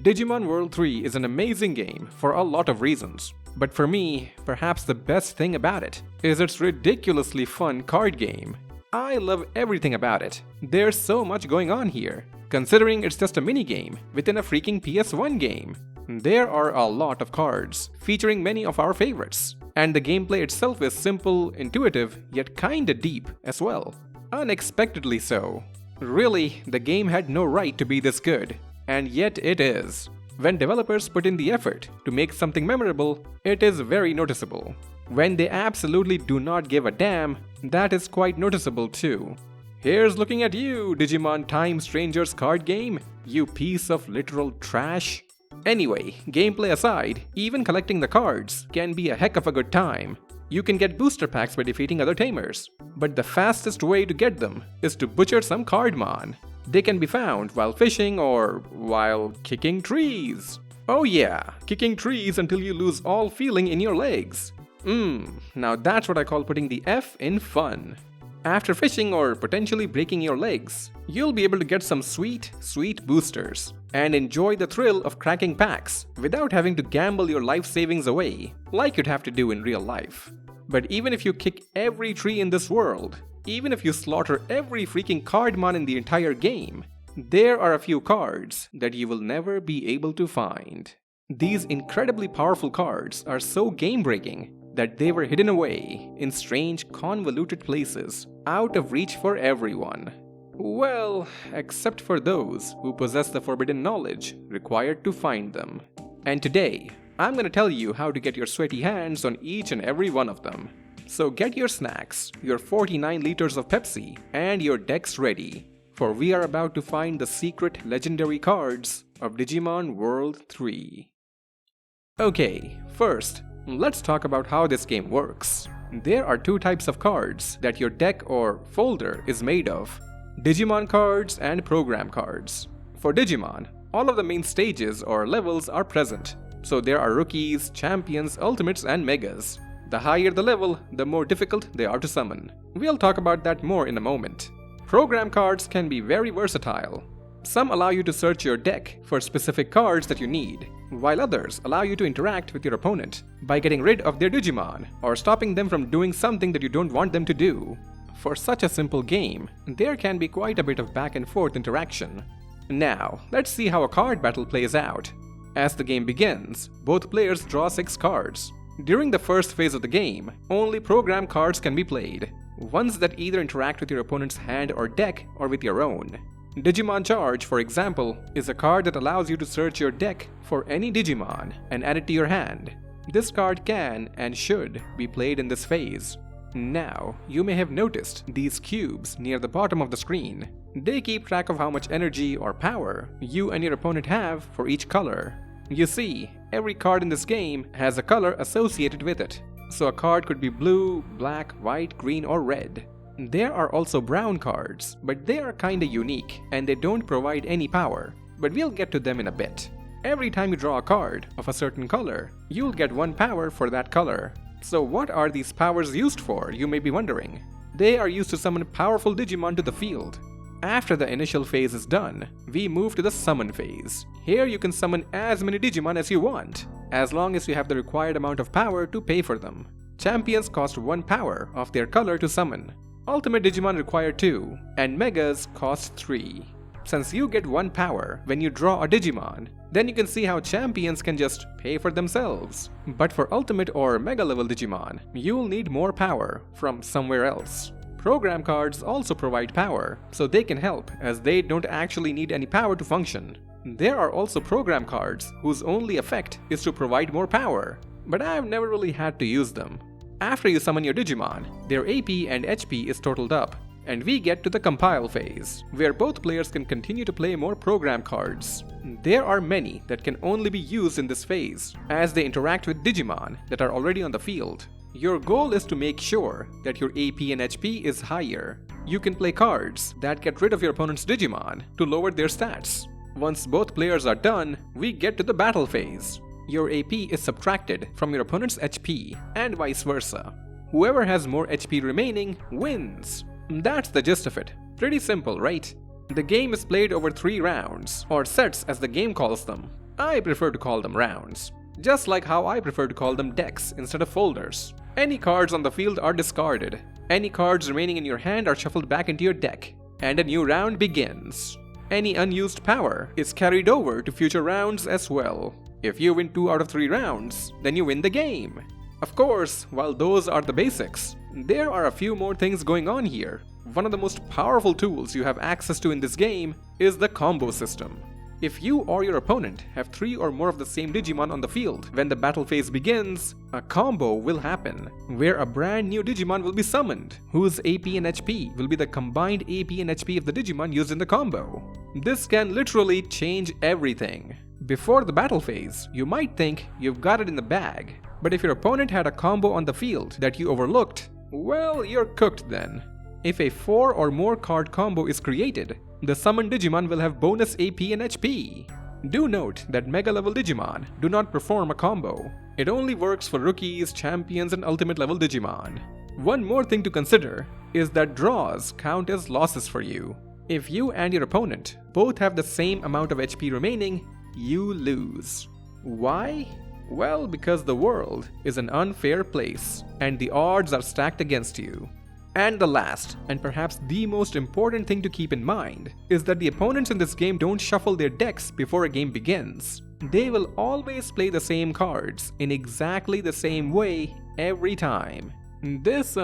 Digimon World 3 is an amazing game for a lot of reasons. But for me, perhaps the best thing about it is its ridiculously fun card game. I love everything about it. There's so much going on here, considering it's just a mini-game within a freaking PS1 game. There are a lot of cards, featuring many of our favorites. And the gameplay itself is simple, intuitive, yet kinda deep as well. Unexpectedly so. Really, the game had no right to be this good. And yet it is. When developers put in the effort to make something memorable, it is very noticeable. When they absolutely do not give a damn, that is quite noticeable too. Here's looking at you, Digimon Time Strangers card game, you piece of literal trash. Anyway, gameplay aside, even collecting the cards can be a heck of a good time. You can get booster packs by defeating other tamers, but the fastest way to get them is to butcher some cardmon. They can be found while fishing or while kicking trees. Oh yeah, kicking trees until you lose all feeling in your legs. Now that's what I call putting the F in fun. After fishing or potentially breaking your legs, you'll be able to get some sweet boosters and enjoy the thrill of cracking packs without having to gamble your life savings away like you'd have to do in real life. But even if you kick every tree in this world, even if you slaughter every freaking cardmon in the entire game, there are a few cards that you will never be able to find. These incredibly powerful cards are so game-breaking that they were hidden away in strange, convoluted places, out of reach for everyone. Well, except for those who possess the forbidden knowledge required to find them. And today, I'm gonna tell you how to get your sweaty hands on each and every one of them. So get your snacks, your 49 liters of Pepsi, and your decks ready, for we are about to find the secret legendary cards of Digimon World 3. Okay, first, let's talk about how this game works. There are two types of cards that your deck or folder is made of: Digimon cards and program cards. For Digimon, all of the main stages or levels are present, so there are rookies, champions, ultimates, and megas. The higher the level, the more difficult they are to summon. We'll talk about that more in a moment. Program cards can be very versatile. Some allow you to search your deck for specific cards that you need, while others allow you to interact with your opponent by getting rid of their Digimon or stopping them from doing something that you don't want them to do. For such a simple game, there can be quite a bit of back and forth interaction. Now, let's see how a card battle plays out. As the game begins, both players draw 6 cards. During the first phase of the game, only program cards can be played, ones that either interact with your opponent's hand or deck or with your own. Digimon Charge, for example, is a card that allows you to search your deck for any Digimon and add it to your hand. This card can and should be played in this phase. Now, you may have noticed these cubes near the bottom of the screen. They keep track of how much energy or power you and your opponent have for each color. You see, every card in this game has a color associated with it. So a card could be blue, black, white, green, or red. There are also brown cards, but they are kinda unique and they don't provide any power. But we'll get to them in a bit. Every time you draw a card of a certain color, you'll get 1 power for that color. So what are these powers used for, you may be wondering? They are used to summon powerful Digimon to the field. After the initial phase is done, we move to the summon phase. Here you can summon as many Digimon as you want, as long as you have the required amount of power to pay for them. Champions cost 1 power of their color to summon. Ultimate Digimon require 2, and Megas cost 3. Since you get 1 power when you draw a Digimon, then you can see how champions can just pay for themselves. But for Ultimate or Mega level Digimon, you'll need more power from somewhere else. Program cards also provide power, so they can help as they don't actually need any power to function. There are also program cards whose only effect is to provide more power, but I've never really had to use them. After you summon your Digimon, their AP and HP is totaled up, and we get to the compile phase, where both players can continue to play more program cards. There are many that can only be used in this phase, as they interact with Digimon that are already on the field. Your goal is to make sure that your AP and HP is higher. You can play cards that get rid of your opponent's Digimon to lower their stats. Once both players are done, we get to the battle phase. Your AP is subtracted from your opponent's HP, and vice versa. Whoever has more HP remaining wins. That's the gist of it. Pretty simple, right? The game is played over 3 rounds, or sets as the game calls them. I prefer to call them rounds, just like how I prefer to call them decks instead of folders. Any cards on the field are discarded. Any cards remaining in your hand are shuffled back into your deck, and a new round begins. Any unused power is carried over to future rounds as well. If you win 2 out of 3 rounds, then you win the game. Of course, while those are the basics, there are a few more things going on here. One of the most powerful tools you have access to in this game is the combo system. If you or your opponent have 3 or more of the same Digimon on the field, when the battle phase begins, a combo will happen, where a brand new Digimon will be summoned, whose AP and HP will be the combined AP and HP of the Digimon used in the combo. This can literally change everything. Before the battle phase, you might think you've got it in the bag, but if your opponent had a combo on the field that you overlooked, well, you're cooked then. If a 4 or more card combo is created, the summoned Digimon will have bonus AP and HP. Do note that Mega level Digimon do not perform a combo. It only works for rookies, champions, and ultimate level Digimon. One more thing to consider is that draws count as losses for you. If you and your opponent both have the same amount of HP remaining, you lose. Why? Well, because the world is an unfair place, and the odds are stacked against you. And the last, and perhaps the most important thing to keep in mind, is that the opponents in this game don't shuffle their decks before a game begins. They will always play the same cards in exactly the same way every time. This,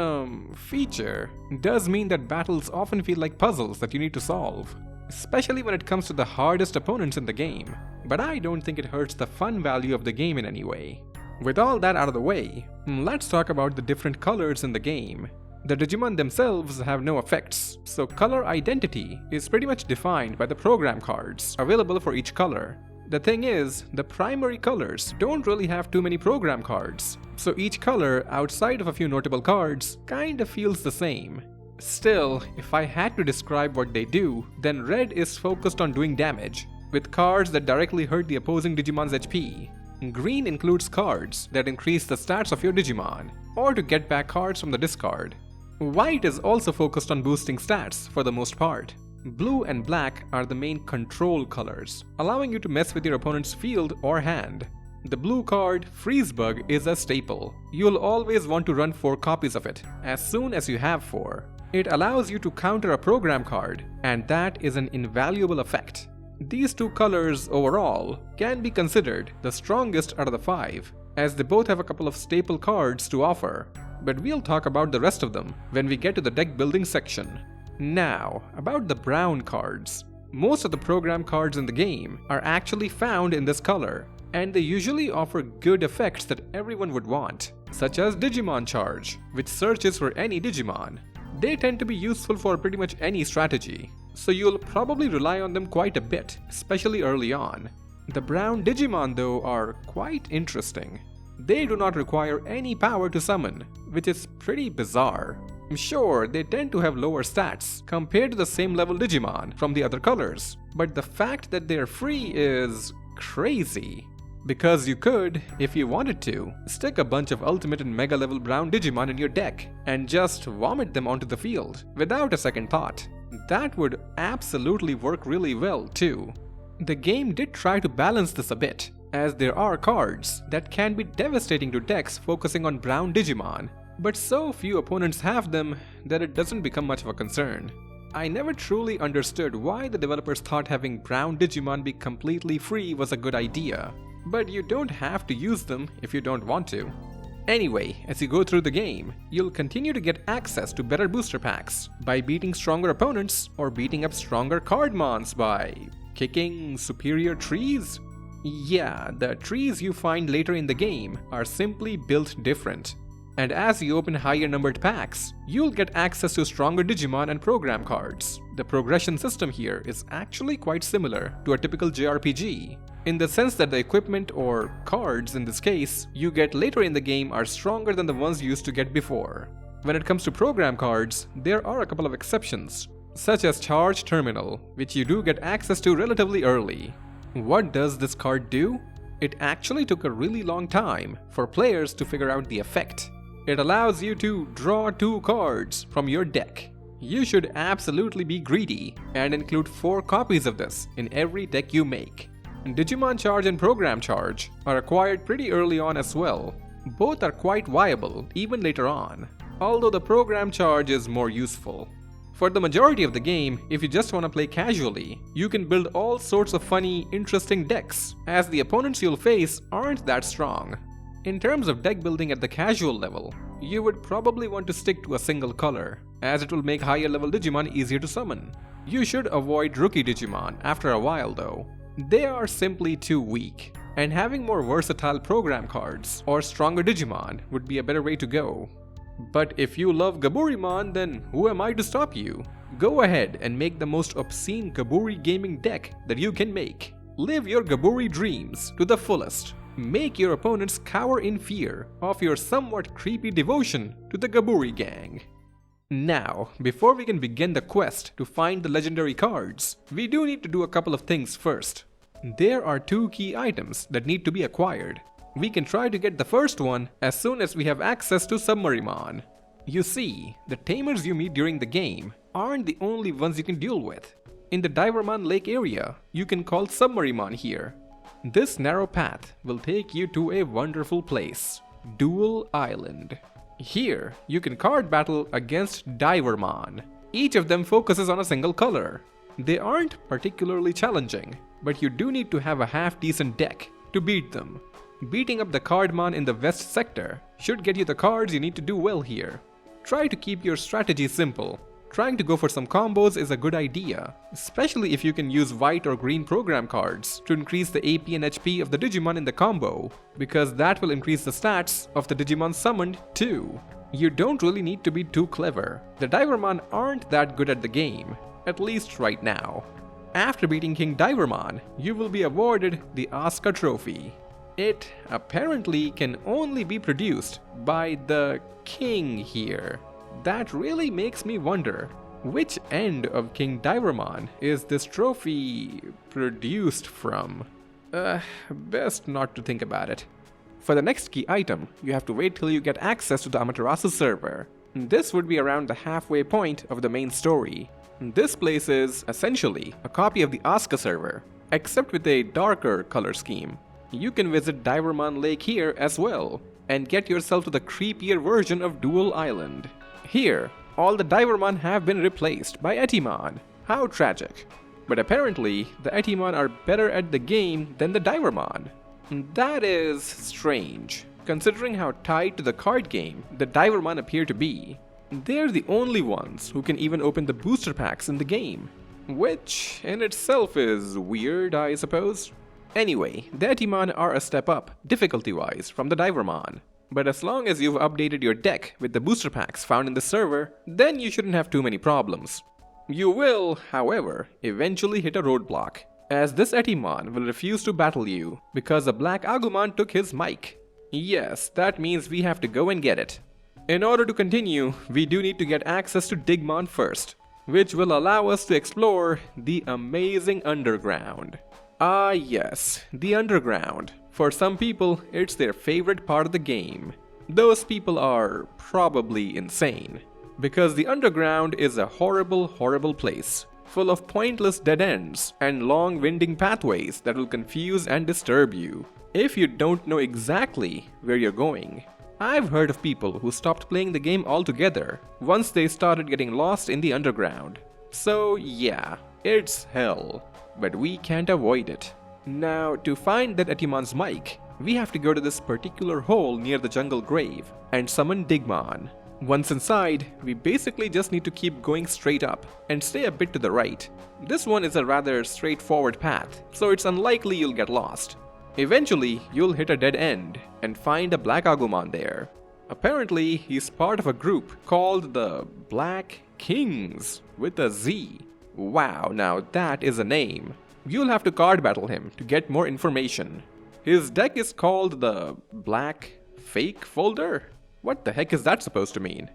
feature does mean that battles often feel like puzzles that you need to solve, especially when it comes to the hardest opponents in the game. But I don't think it hurts the fun value of the game in any way. With all that out of the way, let's talk about the different colors in the game. The Digimon themselves have no effects, so color identity is pretty much defined by the program cards available for each color. The thing is, the primary colors don't really have too many program cards, so each color outside of a few notable cards kinda feels the same. Still, if I had to describe what they do, then red is focused on doing damage, with cards that directly hurt the opposing Digimon's HP. Green includes cards that increase the stats of your Digimon, or to get back cards from the discard. White is also focused on boosting stats for the most part. Blue and black are the main control colors, allowing you to mess with your opponent's field or hand. The blue card, Freeze Bug, is a staple. You'll always want to run 4 copies of it, as soon as you have 4. It allows you to counter a program card, and that is an invaluable effect. These 2 colors overall can be considered the strongest out of the 5, as they both have a couple of staple cards to offer. But we'll talk about the rest of them when we get to the deck building section. Now, about the brown cards. Most of the program cards in the game are actually found in this color, and they usually offer good effects that everyone would want, such as Digimon Charge, which searches for any Digimon. They tend to be useful for pretty much any strategy, so you'll probably rely on them quite a bit, especially early on. The brown Digimon though are quite interesting. They do not require any power to summon, which is pretty bizarre. Sure, they tend to have lower stats compared to the same level Digimon from the other colors, but the fact that they're free is crazy. Because you could, if you wanted to, stick a bunch of ultimate and mega level brown Digimon in your deck and just vomit them onto the field without a second thought. That would absolutely work really well too. The game did try to balance this a bit, as there are cards that can be devastating to decks focusing on brown Digimon, but so few opponents have them that it doesn't become much of a concern. I never truly understood why the developers thought having brown Digimon be completely free was a good idea, but you don't have to use them if you don't want to. Anyway, as you go through the game, you'll continue to get access to better booster packs by beating stronger opponents or beating up stronger cardmons by kicking superior trees. Yeah, the trees you find later in the game are simply built different. And as you open higher numbered packs, you'll get access to stronger Digimon and program cards. The progression system here is actually quite similar to a typical JRPG, in the sense that the equipment, or cards in this case, you get later in the game are stronger than the ones you used to get before. When it comes to program cards, there are a couple of exceptions, such as Charge Terminal, which you do get access to relatively early. What does this card do? It actually took a really long time for players to figure out the effect. It allows you to draw 2 cards from your deck. You should absolutely be greedy and include 4 copies of this in every deck you make. Digimon Charge and Program Charge are acquired pretty early on as well. Both are quite viable even later on, although the Program Charge is more useful. For the majority of the game, if you just want to play casually, you can build all sorts of funny, interesting decks, as the opponents you'll face aren't that strong. In terms of deck building at the casual level, you would probably want to stick to a single color, as it will make higher level Digimon easier to summon. You should avoid rookie Digimon after a while though. They are simply too weak, and having more versatile program cards or stronger Digimon would be a better way to go. But if you love Gaburimon, then who am I to stop you? Go ahead and make the most obscene Gaburi gaming deck that you can make. Live your Gaburi dreams to the fullest. Make your opponents cower in fear of your somewhat creepy devotion to the Gaburi gang. Now, before we can begin the quest to find the legendary cards, we do need to do a couple of things first. There are 2 key items that need to be acquired. We can try to get the first one as soon as we have access to Submarimon. You see, the tamers you meet during the game aren't the only ones you can deal with. In the Divermon Lake area, you can call Submarimon here. This narrow path will take you to a wonderful place, Dual Island. Here, you can card battle against Divermon. Each of them focuses on a single color. They aren't particularly challenging, but you do need to have a half-decent deck to beat them. Beating up the Cardmon in the west sector should get you the cards you need to do well here. Try to keep your strategy simple. Trying to go for some combos is a good idea, especially if you can use white or green program cards to increase the AP and HP of the Digimon in the combo, because that will increase the stats of the Digimon summoned too. You don't really need to be too clever. The Divermon aren't that good at the game, at least right now. After beating King Divermon, you will be awarded the Asuka Trophy. It apparently can only be produced by the king here. That really makes me wonder, which end of King Divermon is this trophy produced from? Best not to think about it. For the next key item, you have to wait till you get access to the Amaterasu server. This would be around the halfway point of the main story. This place is essentially a copy of the Asuka server, except with a darker color scheme. You can visit Divermon Lake here as well, and get yourself to the creepier version of Dual Island. Here, all the Divermon have been replaced by Etimon. How tragic. But apparently, the Etimon are better at the game than the Divermon. That is strange, considering how tied to the card game the Divermon appear to be. They're the only ones who can even open the booster packs in the game, which in itself is weird, I suppose. Anyway, the Etimon are a step up, difficulty-wise, from the Divermon. But as long as you've updated your deck with the booster packs found in the server, then you shouldn't have too many problems. You will, however, eventually hit a roadblock, as this Etimon will refuse to battle you because a Black Agumon took his mic. Yes, that means we have to go and get it. In order to continue, we do need to get access to Digimon first, which will allow us to explore the amazing underground. Ah yes, the underground. For some people, it's their favorite part of the game. Those people are probably insane, because the underground is a horrible, horrible place, full of pointless dead ends and long winding pathways that will confuse and disturb you if you don't know exactly where you're going. I've heard of people who stopped playing the game altogether once they started getting lost in the underground. So yeah, it's hell, but we can't avoid it. Now, to find that Etimon's mic, we have to go to this particular hole near the jungle grave and summon Digimon. Once inside, we basically just need to keep going straight up and stay a bit to the right. This one is a rather straightforward path, so it's unlikely you'll get lost. Eventually, you'll hit a dead end and find a Black Agumon there. Apparently, he's part of a group called the Black Kings with a Z. Wow, now that is a name. You'll have to card battle him to get more information. His deck is called the Black Fake Folder? What the heck is that supposed to mean?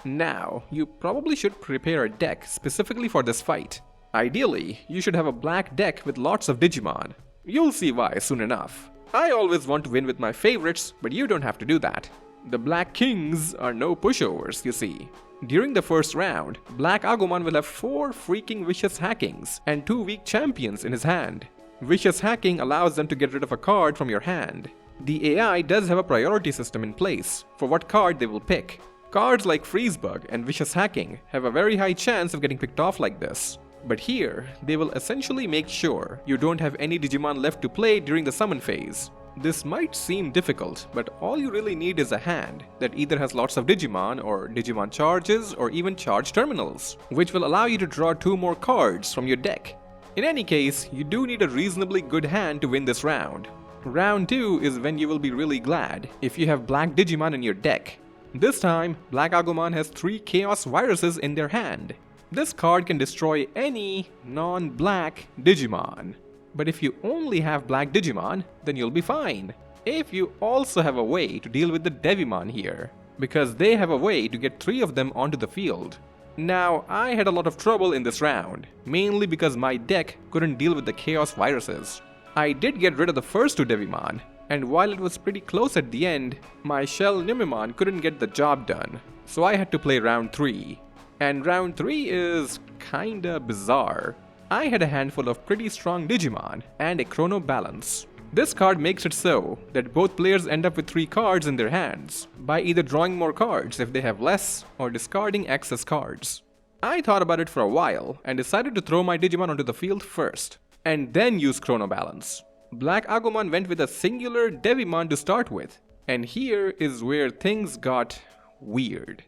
Now, you probably should prepare a deck specifically for this fight. Ideally, you should have a black deck with lots of Digimon. You'll see why soon enough. I always want to win with my favorites, but you don't have to do that. The Black Kings are no pushovers, you see. During the first round, Black Agumon will have 4 freaking Vicious Hackings and 2 weak champions in his hand. Vicious Hacking allows them to get rid of a card from your hand. The AI does have a priority system in place for what card they will pick. Cards like Freeze Bug and Vicious Hacking have a very high chance of getting picked off like this. But here, they will essentially make sure you don't have any Digimon left to play during the summon phase. This might seem difficult, but all you really need is a hand that either has lots of Digimon or Digimon charges or even charge terminals, which will allow you to draw 2 more cards from your deck. In any case, you do need a reasonably good hand to win this round. Round 2 is when you will be really glad if you have Black Digimon in your deck. This time, Black Agumon has 3 Chaos Viruses in their hand. This card can destroy any non-black Digimon. But if you only have Black Digimon, then you'll be fine. If you also have a way to deal with the Devimon here, because they have a way to get 3 of them onto the field. Now, I had a lot of trouble in this round, mainly because my deck couldn't deal with the Chaos Viruses. I did get rid of the first 2 Devimon, and while it was pretty close at the end, my Shell Numemon couldn't get the job done, so I had to play round 3. And round 3 is kinda bizarre. I had a handful of pretty strong Digimon and a Chrono Balance. This card makes it so that both players end up with 3 cards in their hands, by either drawing more cards if they have less or discarding excess cards. I thought about it for a while and decided to throw my Digimon onto the field first, and then use Chrono Balance. Black Agumon went with a singular Devimon to start with, and here is where things got weird.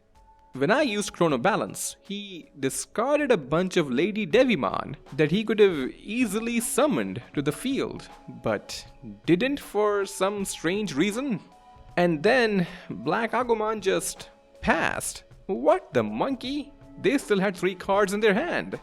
When I used Chrono Balance, he discarded a bunch of Lady Devimon that he could have easily summoned to the field, but didn't for some strange reason. And then Black Agumon just passed. What the monkey? They still had 3 cards in their hand.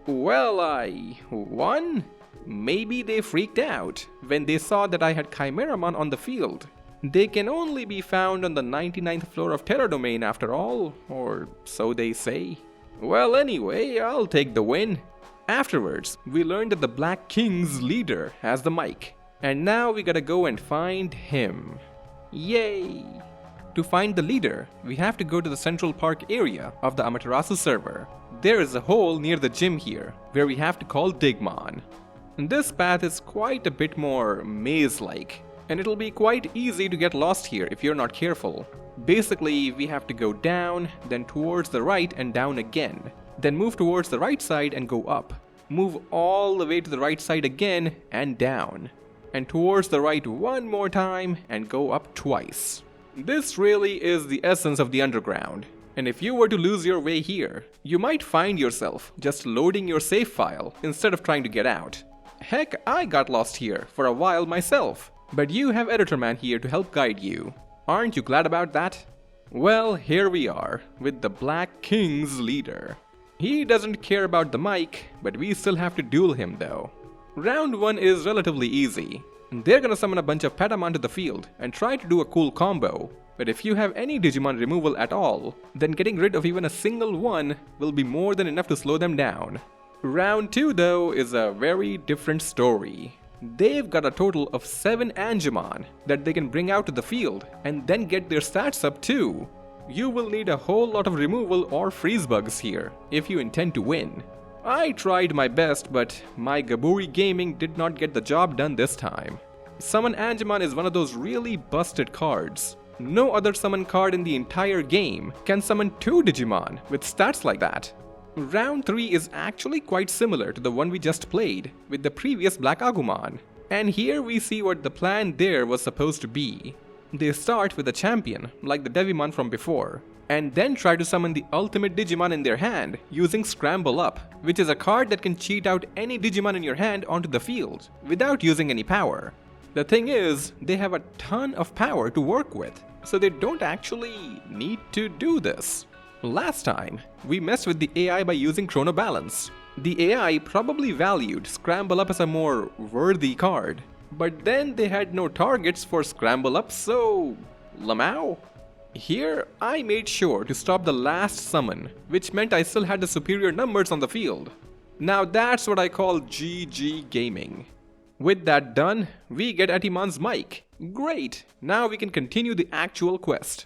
Well, I won? Maybe they freaked out when they saw that I had Chimeramon on the field. They can only be found on the 99th floor of Terra Domain after all, or so they say. Well, anyway, I'll take the win. Afterwards, we learned that the Black King's leader has the mic, and now we gotta go and find him. Yay! To find the leader, we have to go to the Central Park area of the Amaterasu server. There is a hole near the gym here, where we have to call Digimon. This path is quite a bit more maze-like, and it'll be quite easy to get lost here if you're not careful. Basically, we have to go down, then towards the right and down again, then move towards the right side and go up, move all the way to the right side again and down, and towards the right one more time and go up twice. This really is the essence of the underground, and if you were to lose your way here, you might find yourself just loading your save file instead of trying to get out. Heck, I got lost here for a while myself. But you have Editorman here to help guide you. Aren't you glad about that? Well, here we are, with the Black King's leader. He doesn't care about the mic, but we still have to duel him though. Round 1 is relatively easy. They're gonna summon a bunch of Patamon to the field and try to do a cool combo. But if you have any Digimon removal at all, then getting rid of even a single one will be more than enough to slow them down. Round 2 though is a very different story. They've got a total of 7 Angemon that they can bring out to the field and then get their stats up too. You will need a whole lot of removal or freeze bugs here if you intend to win. I tried my best, but my Gaburi Gaming did not get the job done this time. Summon Angemon is one of those really busted cards. No other summon card in the entire game can summon 2 Digimon with stats like that. Round 3 is actually quite similar to the one we just played with the previous Black Agumon, and here we see what the plan there was supposed to be. They start with a champion, like the Devimon from before, and then try to summon the ultimate Digimon in their hand using Scramble Up, which is a card that can cheat out any Digimon in your hand onto the field without using any power. The thing is, they have a ton of power to work with, so they don't actually need to do this. Last time, we messed with the AI by using Chrono Balance. The AI probably valued Scramble Up as a more worthy card, but then they had no targets for Scramble Up, so Lamau. Here, I made sure to stop the last summon, which meant I still had the superior numbers on the field. Now that's what I call GG gaming. With that done, we get Atimon's mic. Great! Now we can continue the actual quest.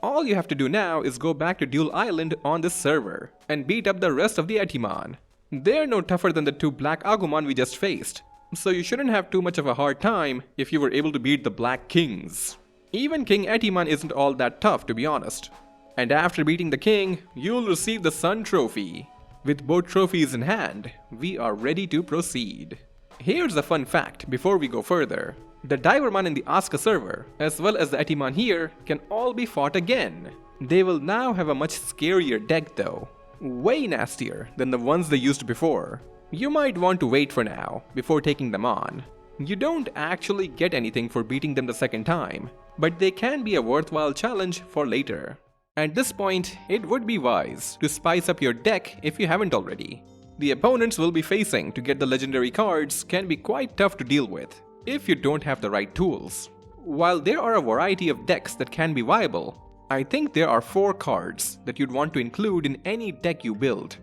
All you have to do now is go back to Duel Island on this server and beat up the rest of the Atimon. They're no tougher than the 2 Black Agumon we just faced, so you shouldn't have too much of a hard time if you were able to beat the Black Kings. Even King Atimon isn't all that tough, to be honest. And after beating the king, you'll receive the Sun Trophy. With both trophies in hand, we are ready to proceed. Here's a fun fact before we go further. The Divermon in the Asuka server, as well as the Atimon here, can all be fought again. They will now have a much scarier deck though. Way nastier than the ones they used before. You might want to wait for now, before taking them on. You don't actually get anything for beating them the second time, but they can be a worthwhile challenge for later. At this point, it would be wise to spice up your deck if you haven't already. The opponents we'll be facing to get the legendary cards can be quite tough to deal with if you don't have the right tools. While there are a variety of decks that can be viable, I think there are 4 cards that you'd want to include in any deck you build.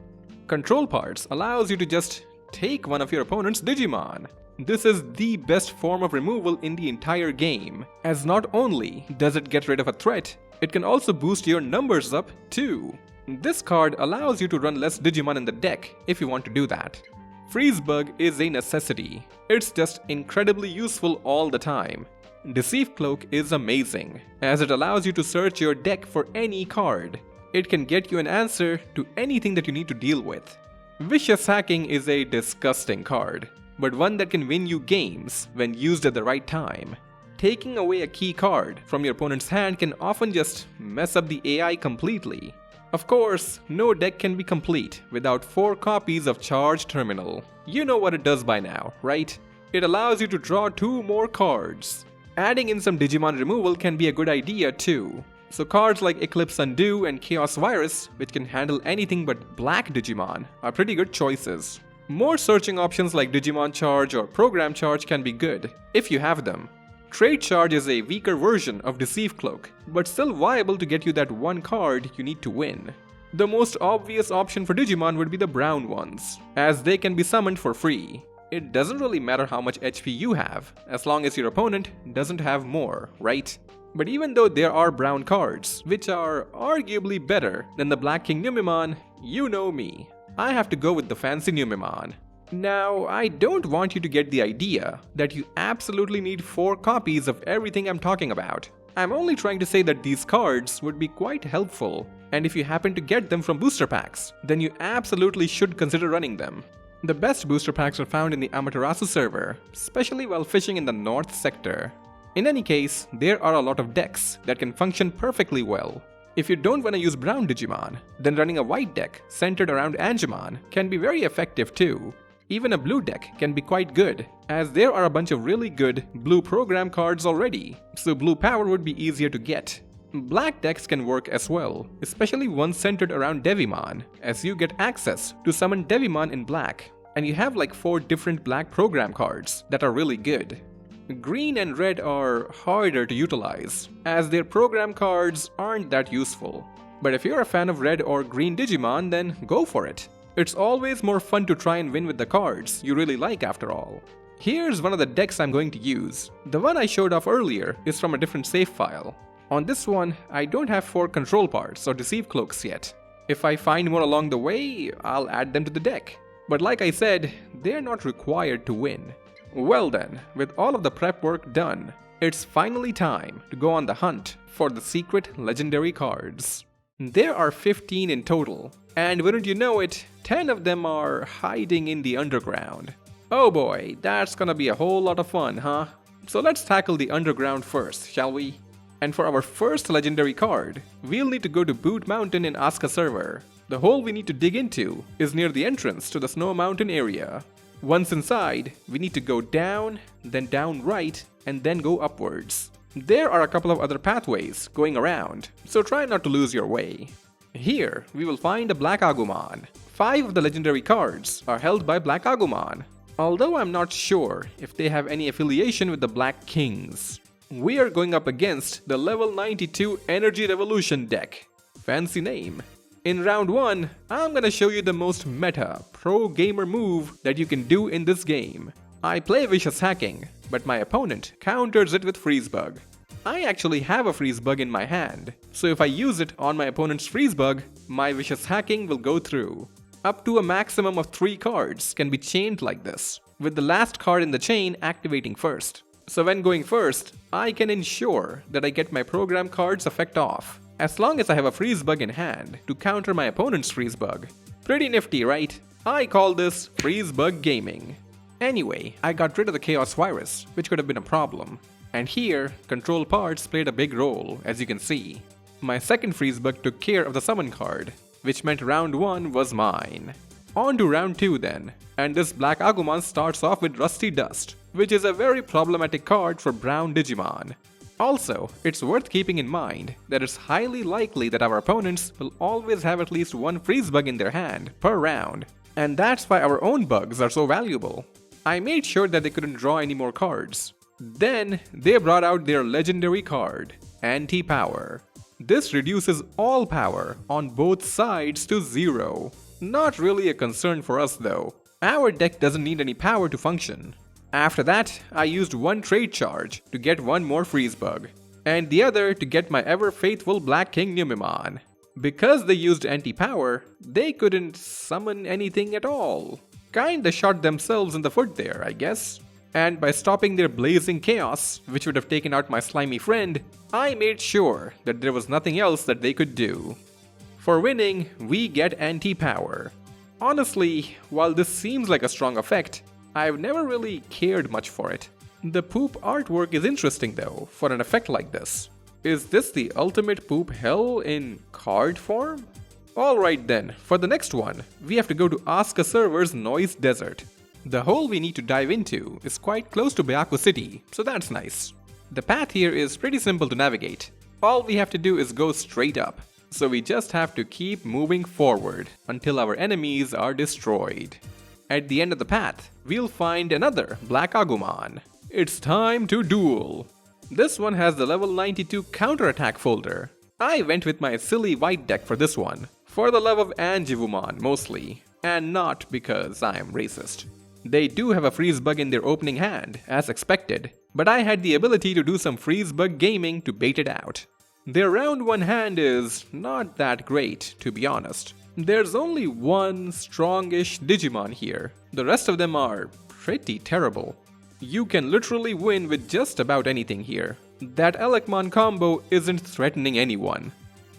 Control Parts allows you to just take one of your opponent's Digimon. This is the best form of removal in the entire game, as not only does it get rid of a threat, it can also boost your numbers up too. This card allows you to run less Digimon in the deck if you want to do that. Freeze Bug is a necessity. It's just incredibly useful all the time. Deceive Cloak is amazing, as it allows you to search your deck for any card. It can get you an answer to anything that you need to deal with. Vicious Hacking is a disgusting card, but one that can win you games when used at the right time. Taking away a key card from your opponent's hand can often just mess up the AI completely. Of course, no deck can be complete without 4 copies of Charge Terminal. You know what it does by now, right? It allows you to draw 2 more cards. Adding in some Digimon removal can be a good idea too. So cards like Eclipse Undo and Chaos Virus, which can handle anything but black Digimon, are pretty good choices. More searching options like Digimon Charge or Program Charge can be good, if you have them. Trade Charge is a weaker version of Deceive Cloak, but still viable to get you that one card you need to win. The most obvious option for Digimon would be the brown ones, as they can be summoned for free. It doesn't really matter how much HP you have, as long as your opponent doesn't have more, right? But even though there are brown cards, which are arguably better than the Black King Numemon, you know me. I have to go with the fancy Numemon. Now, I don't want you to get the idea that you absolutely need 4 copies of everything I'm talking about. I'm only trying to say that these cards would be quite helpful, and if you happen to get them from booster packs, then you absolutely should consider running them. The best booster packs are found in the Amaterasu server, especially while fishing in the North sector. In any case, there are a lot of decks that can function perfectly well. If you don't want to use brown Digimon, then running a white deck centered around Angemon can be very effective too. Even a blue deck can be quite good, as there are a bunch of really good blue program cards already, so blue power would be easier to get. Black decks can work as well, especially ones centered around Devimon, as you get access to summon Devimon in black, and you have like 4 different black program cards that are really good. Green and red are harder to utilize, as their program cards aren't that useful. But if you're a fan of red or green Digimon, then go for it. It's always more fun to try and win with the cards you really like after all. Here's one of the decks I'm going to use. The one I showed off earlier is from a different save file. On this one, I don't have 4 control parts or deceive cloaks yet. If I find more along the way, I'll add them to the deck. But like I said, they're not required to win. Well then, with all of the prep work done, it's finally time to go on the hunt for the secret legendary cards. There are 15 in total, and wouldn't you know it, 10 of them are hiding in the underground. Oh boy, that's gonna be a whole lot of fun, huh? So let's tackle the underground first, shall we? And for our first legendary card, we'll need to go to Boot Mountain in Asuka server. The hole we need to dig into is near the entrance to the Snow Mountain area. Once inside, we need to go down, then down right, and then go upwards. There are a couple of other pathways going around, so try not to lose your way. Here, we will find a Black Agumon. 5 of the legendary cards are held by Black Agumon, although I'm not sure if they have any affiliation with the Black Kings. We are going up against the level 92 Energy Revolution deck. Fancy name. In round 1, I'm gonna show you the most meta, pro gamer move that you can do in this game. I play Vicious Hacking, but my opponent counters it with Freeze Bug. I actually have a Freeze Bug in my hand, so if I use it on my opponent's Freeze Bug, my Vicious Hacking will go through. Up to a maximum of 3 cards can be chained like this, with the last card in the chain activating first. So when going first, I can ensure that I get my program card's effect off, as long as I have a Freeze Bug in hand to counter my opponent's Freeze Bug. Pretty nifty, right? I call this Freeze Bug Gaming. Anyway, I got rid of the Chaos Virus, which could have been a problem. And here, control parts played a big role, as you can see. My second Freeze Bug took care of the summon card, which meant round 1 was mine. On to round 2 then, and this Black Agumon starts off with Rusty Dust, which is a very problematic card for brown Digimon. Also, it's worth keeping in mind that it's highly likely that our opponents will always have at least 1 Freeze Bug in their hand per round, and that's why our own bugs are so valuable. I made sure that they couldn't draw any more cards. Then, they brought out their legendary card, Anti-Power. This reduces all power on both sides to 0. Not really a concern for us though. Our deck doesn't need any power to function. After that, I used 1 trade charge to get 1 more Freeze Bug, and the other to get my ever-faithful Black King Numemon. Because they used anti-power, they couldn't summon anything at all. Kinda shot themselves in the foot there, I guess. And by stopping their blazing chaos, which would have taken out my slimy friend, I made sure that there was nothing else that they could do. For winning, we get anti-power. Honestly, while this seems like a strong effect, I've never really cared much for it. The poop artwork is interesting though, for an effect like this. Is this the ultimate poop hell in card form? Alright then, for the next one, we have to go to Asuka Server's Noise Desert. The hole we need to dive into is quite close to Byaku City, so that's nice. The path here is pretty simple to navigate. All we have to do is go straight up, so we just have to keep moving forward until our enemies are destroyed. At the end of the path, we'll find another Black Agumon. It's time to duel. This one has the level 92 counterattack folder. I went with my silly white deck for this one, for the love of Anjivumon mostly, and not because I'm racist. They do have a Freeze Bug in their opening hand, as expected, but I had the ability to do some Freeze Bug gaming to bait it out. Their round 1 hand is not that great, to be honest. There's only 1 strongish Digimon here. The rest of them are pretty terrible. You can literally win with just about anything here. That Elekmon combo isn't threatening anyone.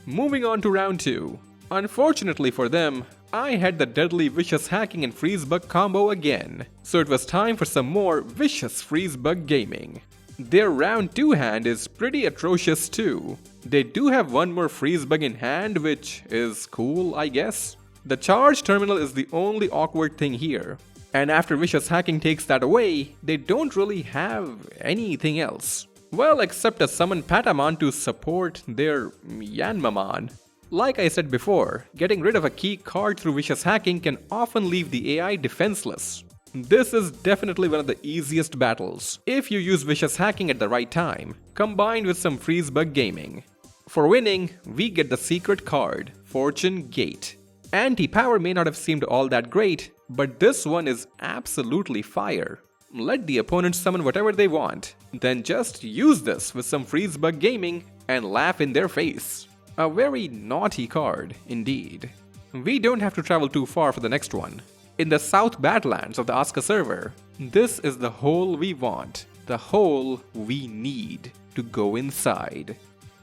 Moving on to round 2. Unfortunately for them, I had the deadly Vicious Hacking and Freeze Bug combo again, so it was time for some more vicious Freeze Bug gaming. Their round 2 hand is pretty atrocious too. They do have 1 more Freeze Bug in hand, which is cool, I guess. The charge terminal is the only awkward thing here, and after Vicious Hacking takes that away, they don't really have anything else. Well, except a summon Patamon to support their Yanmamon. Like I said before, getting rid of a key card through Vicious Hacking can often leave the AI defenseless. This is definitely one of the easiest battles, if you use Vicious Hacking at the right time, combined with some Freeze Bug gaming. For winning, we get the secret card, Fortune Gate. Anti-power may not have seemed all that great, but this one is absolutely fire. Let the opponent summon whatever they want, then just use this with some Freeze Bug gaming and laugh in their face. A very naughty card, indeed. We don't have to travel too far for the next one. In the South Badlands of the Asuka server, this is the hole we want, the hole we need to go inside.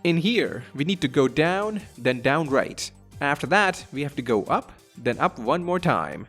In here, we need to go down, then down right. After that, we have to go up, then up 1 more time.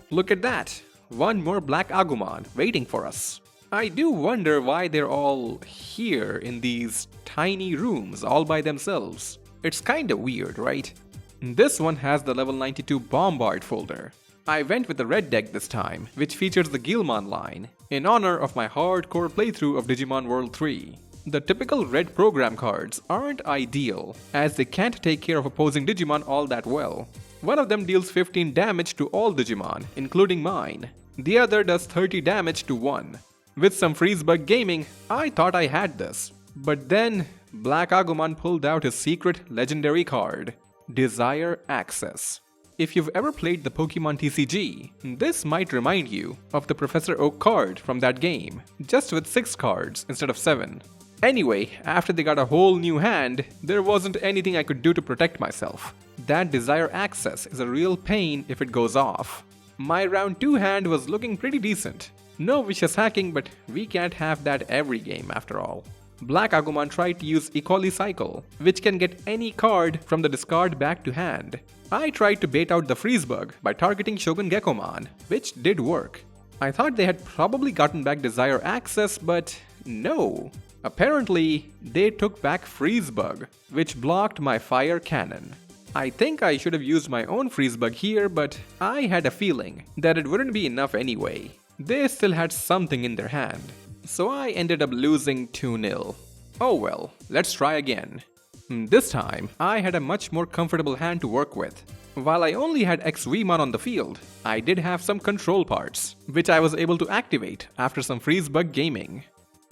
Look at that, 1 more Black Agumon waiting for us. I do wonder why they're all here in these tiny rooms all by themselves. It's kinda weird, right? This one has the level 92 Bombard folder. I went with the red deck this time, which features the Guilmon line, in honor of my hardcore playthrough of Digimon World 3. The typical red program cards aren't ideal, as they can't take care of opposing Digimon all that well. One of them deals 15 damage to all Digimon, including mine. The other does 30 damage to one. With some Freeze Bug gaming, I thought I had this. But then, Black Agumon pulled out his secret legendary card, Desire Access. If you've ever played the Pokemon TCG, this might remind you of the Professor Oak card from that game, just with 6 cards instead of 7. Anyway, after they got a whole new hand, there wasn't anything I could do to protect myself. That Desire Access is a real pain if it goes off. My round 2 hand was looking pretty decent. No vicious hacking, but we can't have that every game after all. Black Agumon tried to use Equally Cycle, which can get any card from the discard back to hand. I tried to bait out the freeze bug by targeting Shogun Gekkomon, which did work. I thought they had probably gotten back Desire Access, but no. Apparently, they took back freeze bug, which blocked my fire cannon. I think I should have used my own freeze bug here, but I had a feeling that it wouldn't be enough anyway. They still had something in their hand. So I ended up losing 2-0. Oh well, let's try again. This time, I had a much more comfortable hand to work with. While I only had XVmon on the field, I did have some control parts, which I was able to activate after some freeze bug gaming.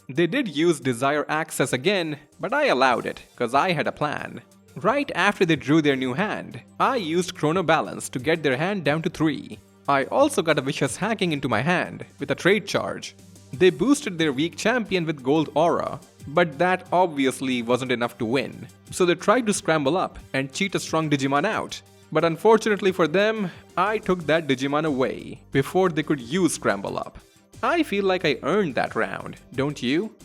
They did use Desire Access again, but I allowed it, cause I had a plan. Right after they drew their new hand, I used Chrono Balance to get their hand down to 3. I also got a Vicious Hacking into my hand with a trade charge. They boosted their weak champion with Gold Aura, but that obviously wasn't enough to win. So they tried to scramble up and cheat a strong Digimon out. But unfortunately for them, I took that Digimon away before they could use Scramble Up. I feel like I earned that round, don't you?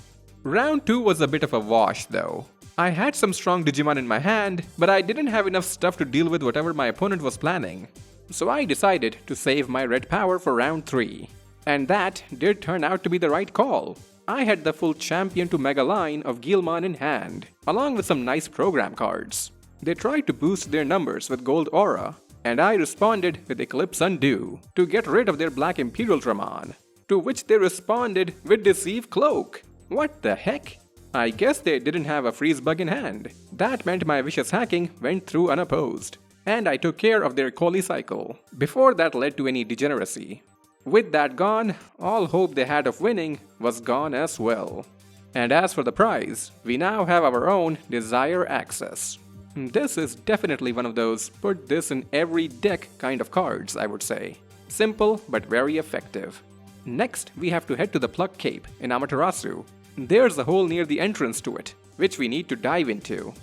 Round 2 was a bit of a wash though. I had some strong Digimon in my hand, but I didn't have enough stuff to deal with whatever my opponent was planning. So I decided to save my red power for round 3. And that did turn out to be the right call. I had the full champion to mega line of Guilmon in hand, along with some nice program cards. They tried to boost their numbers with Gold Aura, and I responded with Eclipse Undo to get rid of their Black Imperial Dramon, to which they responded with Deceive Cloak. What the heck? I guess they didn't have a freeze bug in hand. That meant my Vicious Hacking went through unopposed, and I took care of their Equally Cycle, before that led to any degeneracy. With that gone, all hope they had of winning was gone as well. And as for the prize, we now have our own Desire Access. This is definitely one of those put this in every deck kind of cards, I would say. Simple but very effective. Next, we have to head to the Pluck Cape in Amaterasu. There's a hole near the entrance to it, which we need to dive into.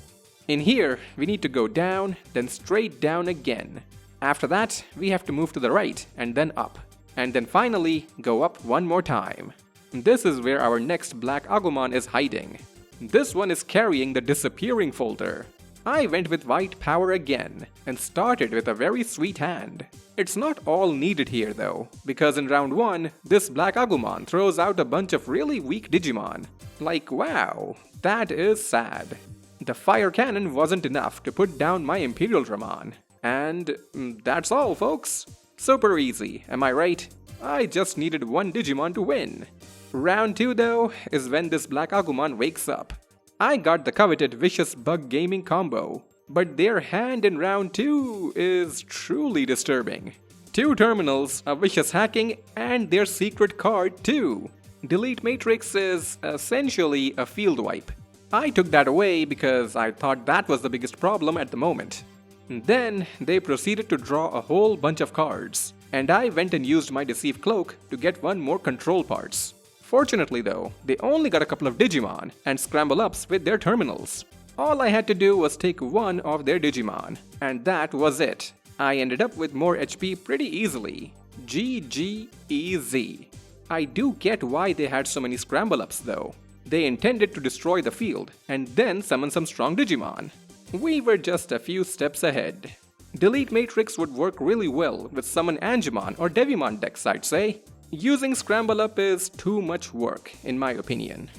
In here, we need to go down, then straight down again. After that, we have to move to the right and then up. And then finally, go up one more time. This is where our next Black Agumon is hiding. This one is carrying the Disappearing folder. I went with White Power again, and started with a very sweet hand. It's not all needed here though, because in round 1, this Black Agumon throws out a bunch of really weak Digimon. Like wow, that is sad. The Fire Cannon wasn't enough to put down my Imperial Dramon. And that's all folks. Super easy, am I right? I just needed one Digimon to win. Round 2 though is when this Black Agumon wakes up. I got the coveted Vicious Bug Gaming combo, but their hand in round 2 is truly disturbing. 2 terminals, a Vicious Hacking, and their secret card too. Delete Matrix is essentially a field wipe. I took that away because I thought that was the biggest problem at the moment. Then they proceeded to draw a whole bunch of cards, and I went and used my Deceive Cloak to get one more control parts. Fortunately though, they only got a couple of Digimon and Scramble Ups with their terminals. All I had to do was take one of their Digimon, and that was it. I ended up with more HP pretty easily. GG-easy. I do get why they had so many Scramble Ups though. They intended to destroy the field and then summon some strong Digimon. We were just a few steps ahead. Delete Matrix would work really well with Summon Angemon or Devimon decks, I'd say. Using Scramble Up is too much work, in my opinion.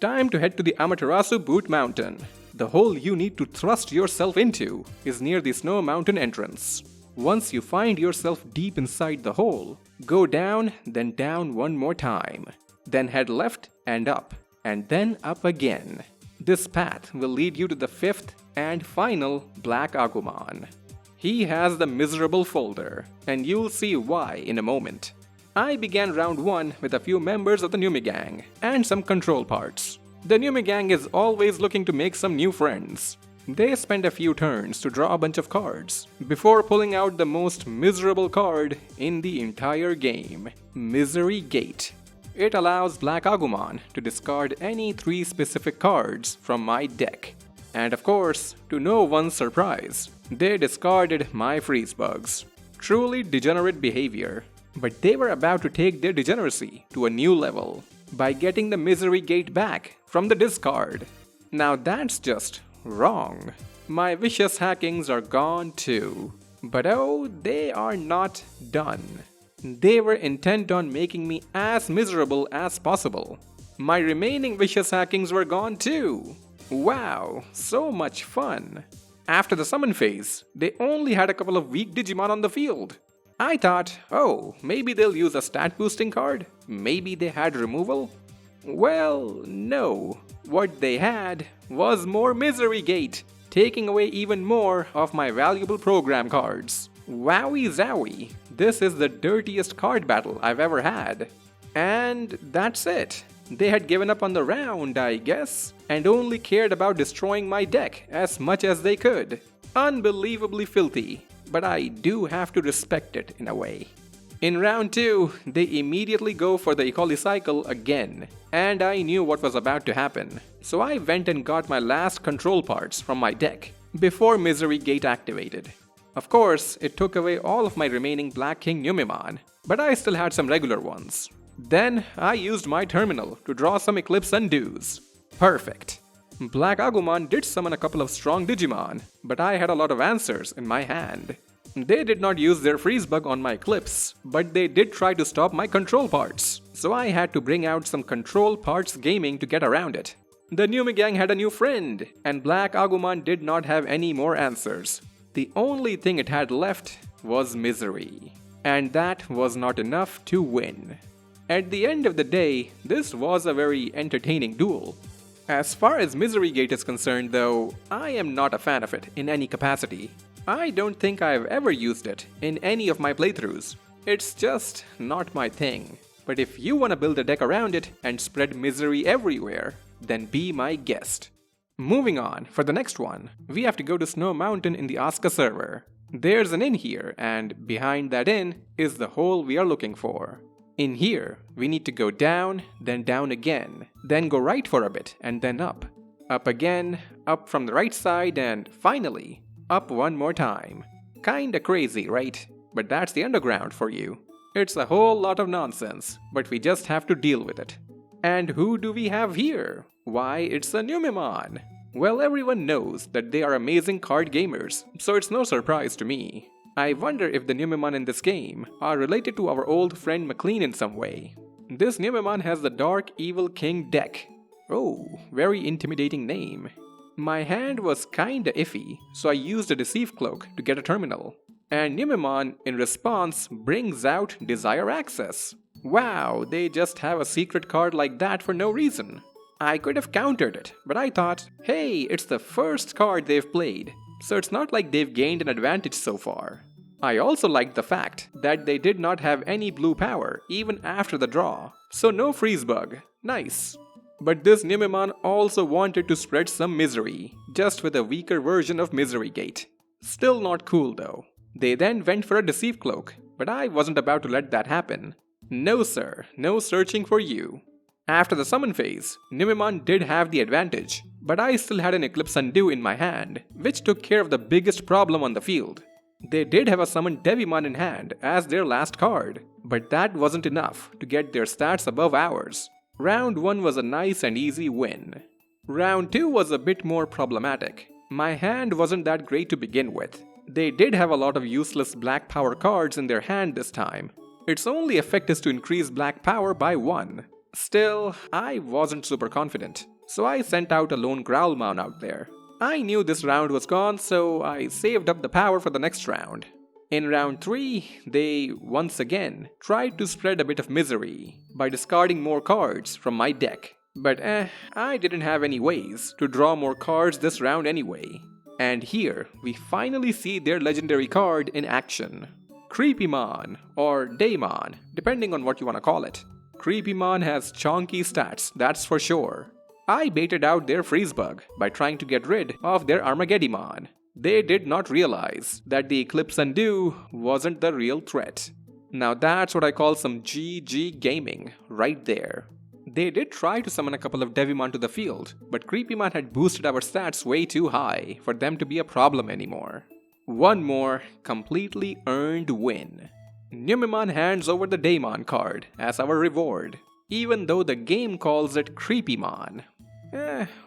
Time to head to the Amaterasu Boot Mountain. The hole you need to thrust yourself into is near the Snow Mountain entrance. Once you find yourself deep inside the hole, go down, then down one more time. Then head left and then up again. This path will lead you to the 5th and final Black Agumon. He has the miserable folder, and you'll see why in a moment. I began round 1 with a few members of the Numi Gang and some control parts. The Numi Gang is always looking to make some new friends. They spend a few turns to draw a bunch of cards before pulling out the most miserable card in the entire game, Misery Gate. It allows Black Agumon to discard any 3 specific cards from my deck. And of course, to no one's surprise, they discarded my freeze bugs. Truly degenerate behavior. But they were about to take their degeneracy to a new level by getting the Misery Gate back from the discard. Now that's just wrong. My vicious hackings are gone too. But oh, they are not done. They were intent on making me as miserable as possible. My remaining vicious hackings were gone too. Wow, so much fun. After the summon phase, they only had a couple of weak Digimon on the field. I thought, oh, maybe they'll use a stat boosting card? Maybe they had removal? Well, no. What they had was more Misery Gate, taking away even more of my valuable program cards. Wowie zowie, this is the dirtiest card battle I've ever had. And that's it. They had given up on the round, I guess, and only cared about destroying my deck as much as they could. Unbelievably filthy, but I do have to respect it in a way. In round 2, they immediately go for the Ecoli cycle again, and I knew what was about to happen, so I went and got my last control parts from my deck before Misery Gate activated. Of course, it took away all of my remaining Black King Numemon, but I still had some regular ones. Then I used my terminal to draw some Eclipse Undos. Perfect. Black Agumon did summon a couple of strong Digimon, but I had a lot of answers in my hand. They did not use their freeze bug on my Eclipse, but they did try to stop my control parts, so I had to bring out some control parts gaming to get around it. The Numegang had a new friend, and Black Agumon did not have any more answers. The only thing it had left was misery, and that was not enough to win. At the end of the day, this was a very entertaining duel. As far as Misery Gate is concerned though, I am not a fan of it in any capacity. I don't think I've ever used it in any of my playthroughs. It's just not my thing. But if you want to build a deck around it and spread misery everywhere, then be my guest. Moving on, for the next one, we have to go to Snow Mountain in the Asuka server. There's an inn here, and behind that inn is the hole we are looking for. In here, we need to go down, then down again, then go right for a bit, and then up. Up again, up from the right side, and finally, up one more time. Kinda crazy, right? But that's the underground for you. It's a whole lot of nonsense, but we just have to deal with it. And who do we have here? Why, it's a Numemon! Well, everyone knows that they are amazing card gamers, so it's no surprise to me. I wonder if the Numemon in this game are related to our old friend McLean in some way. This Numemon has the Dark Evil King deck. Oh, very intimidating name. My hand was kinda iffy, so I used a Deceive Cloak to get a terminal. And Numemon, in response, brings out Desire Access. Wow, they just have a secret card like that for no reason. I could have countered it, but I thought, hey, it's the first card they've played, so it's not like they've gained an advantage so far. I also liked the fact that they did not have any blue power even after the draw, so no freeze bug. Nice. But this Numemon also wanted to spread some misery, just with a weaker version of Misery Gate. Still not cool though. They then went for a Deceive Cloak, but I wasn't about to let that happen. No sir, no searching for you. After the summon phase, Numemon did have the advantage, but I still had an Eclipse Undo in my hand, which took care of the biggest problem on the field. They did have a summoned Devimon in hand as their last card, but that wasn't enough to get their stats above ours. Round 1 was a nice and easy win. Round 2 was a bit more problematic. My hand wasn't that great to begin with. They did have a lot of useless black power cards in their hand this time. Its only effect is to increase black power by 1. Still, I wasn't super confident, so I sent out a lone Growlmon out there. I knew this round was gone, so I saved up the power for the next round. In round 3, they, once again, tried to spread a bit of misery by discarding more cards from my deck. But I didn't have any ways to draw more cards this round anyway. And here, we finally see their legendary card in action. Creepymon, or Daemon, depending on what you want to call it. Creepymon has chonky stats, that's for sure. I baited out their freeze bug by trying to get rid of their Armageddon. They did not realize that the Eclipse Undo wasn't the real threat. Now that's what I call some GG gaming right there. They did try to summon a couple of Devimon to the field, but Creepymon had boosted our stats way too high for them to be a problem anymore. One more completely earned win. Numemon hands over the Daemon card as our reward, even though the game calls it Creepymon.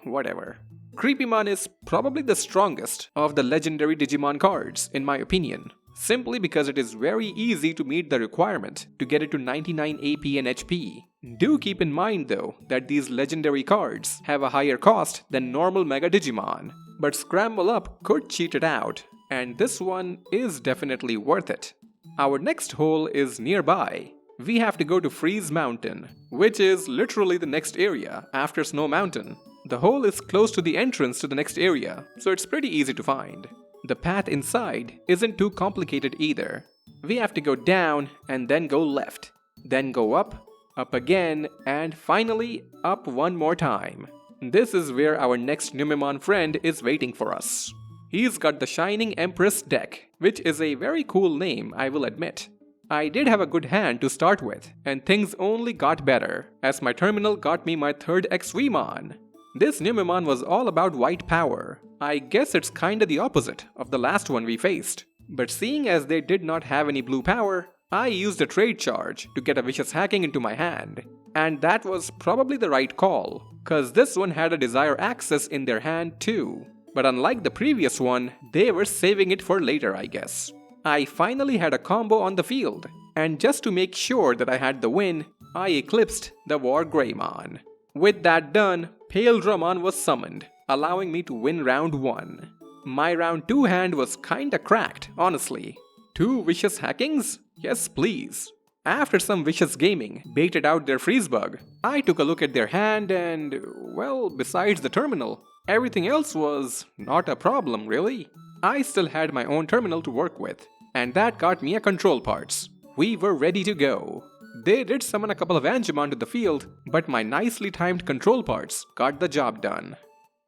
Whatever. Creepymon is probably the strongest of the legendary Digimon cards, in my opinion, simply because it is very easy to meet the requirement to get it to 99 AP and HP. Do keep in mind though that these legendary cards have a higher cost than normal Mega Digimon, but Scramble Up could cheat it out, and this one is definitely worth it. Our next hole is nearby. We have to go to Freeze Mountain, which is literally the next area after Snow Mountain. The hole is close to the entrance to the next area, so it's pretty easy to find. The path inside isn't too complicated either. We have to go down and then go left, then go up again, and finally up one more time. This is where our next Numemon friend is waiting for us. He's got the Shining Empress deck, which is a very cool name, I will admit. I did have a good hand to start with, and things only got better as my terminal got me my third XVmon. This Numemon was all about white power. I guess it's kinda the opposite of the last one we faced. But seeing as they did not have any blue power, I used a trade charge to get a Vicious Hacking into my hand. And that was probably the right call, cause this one had a Desire Access in their hand too. But unlike the previous one, they were saving it for later, I guess. I finally had a combo on the field, and just to make sure that I had the win, I eclipsed the War Greymon. With that done, Pale Dramon was summoned, allowing me to win round 1. My round 2 hand was kinda cracked, honestly. 2 Vicious Hackings? Yes please. After some vicious gaming baited out their freeze bug, I took a look at their hand and, well, besides the terminal, everything else was not a problem really. I still had my own terminal to work with, and that got me a control parts. We were ready to go. They did summon a couple of Angemon to the field, but my nicely timed control parts got the job done.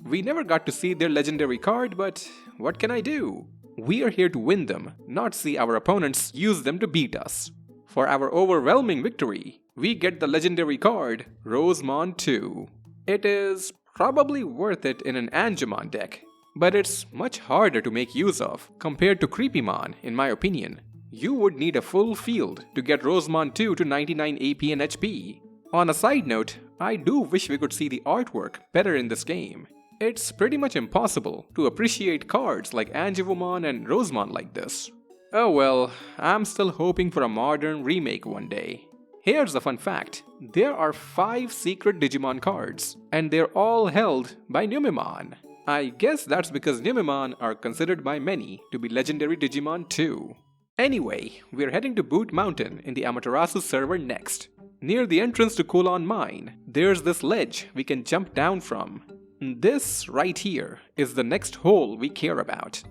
We never got to see their legendary card, but what can I do? We are here to win them, not see our opponents use them to beat us. For our overwhelming victory, we get the legendary card, Rosemon 2. It is probably worth it in an Angemon deck, but it's much harder to make use of compared to Creepymon, in my opinion. You would need a full field to get Rosemon 2 to 99 AP and HP. On a side note, I do wish we could see the artwork better in this game. It's pretty much impossible to appreciate cards like Angevomon and Rosemon like this. Oh well, I'm still hoping for a modern remake one day. Here's a fun fact. There are 5 secret Digimon cards, and they're all held by Numemon. I guess that's because Numemon are considered by many to be legendary Digimon too. Anyway, we're heading to Boot Mountain in the Amaterasu server next. Near the entrance to Kulon Mine, there's this ledge we can jump down from. This right here is the next hole we care about.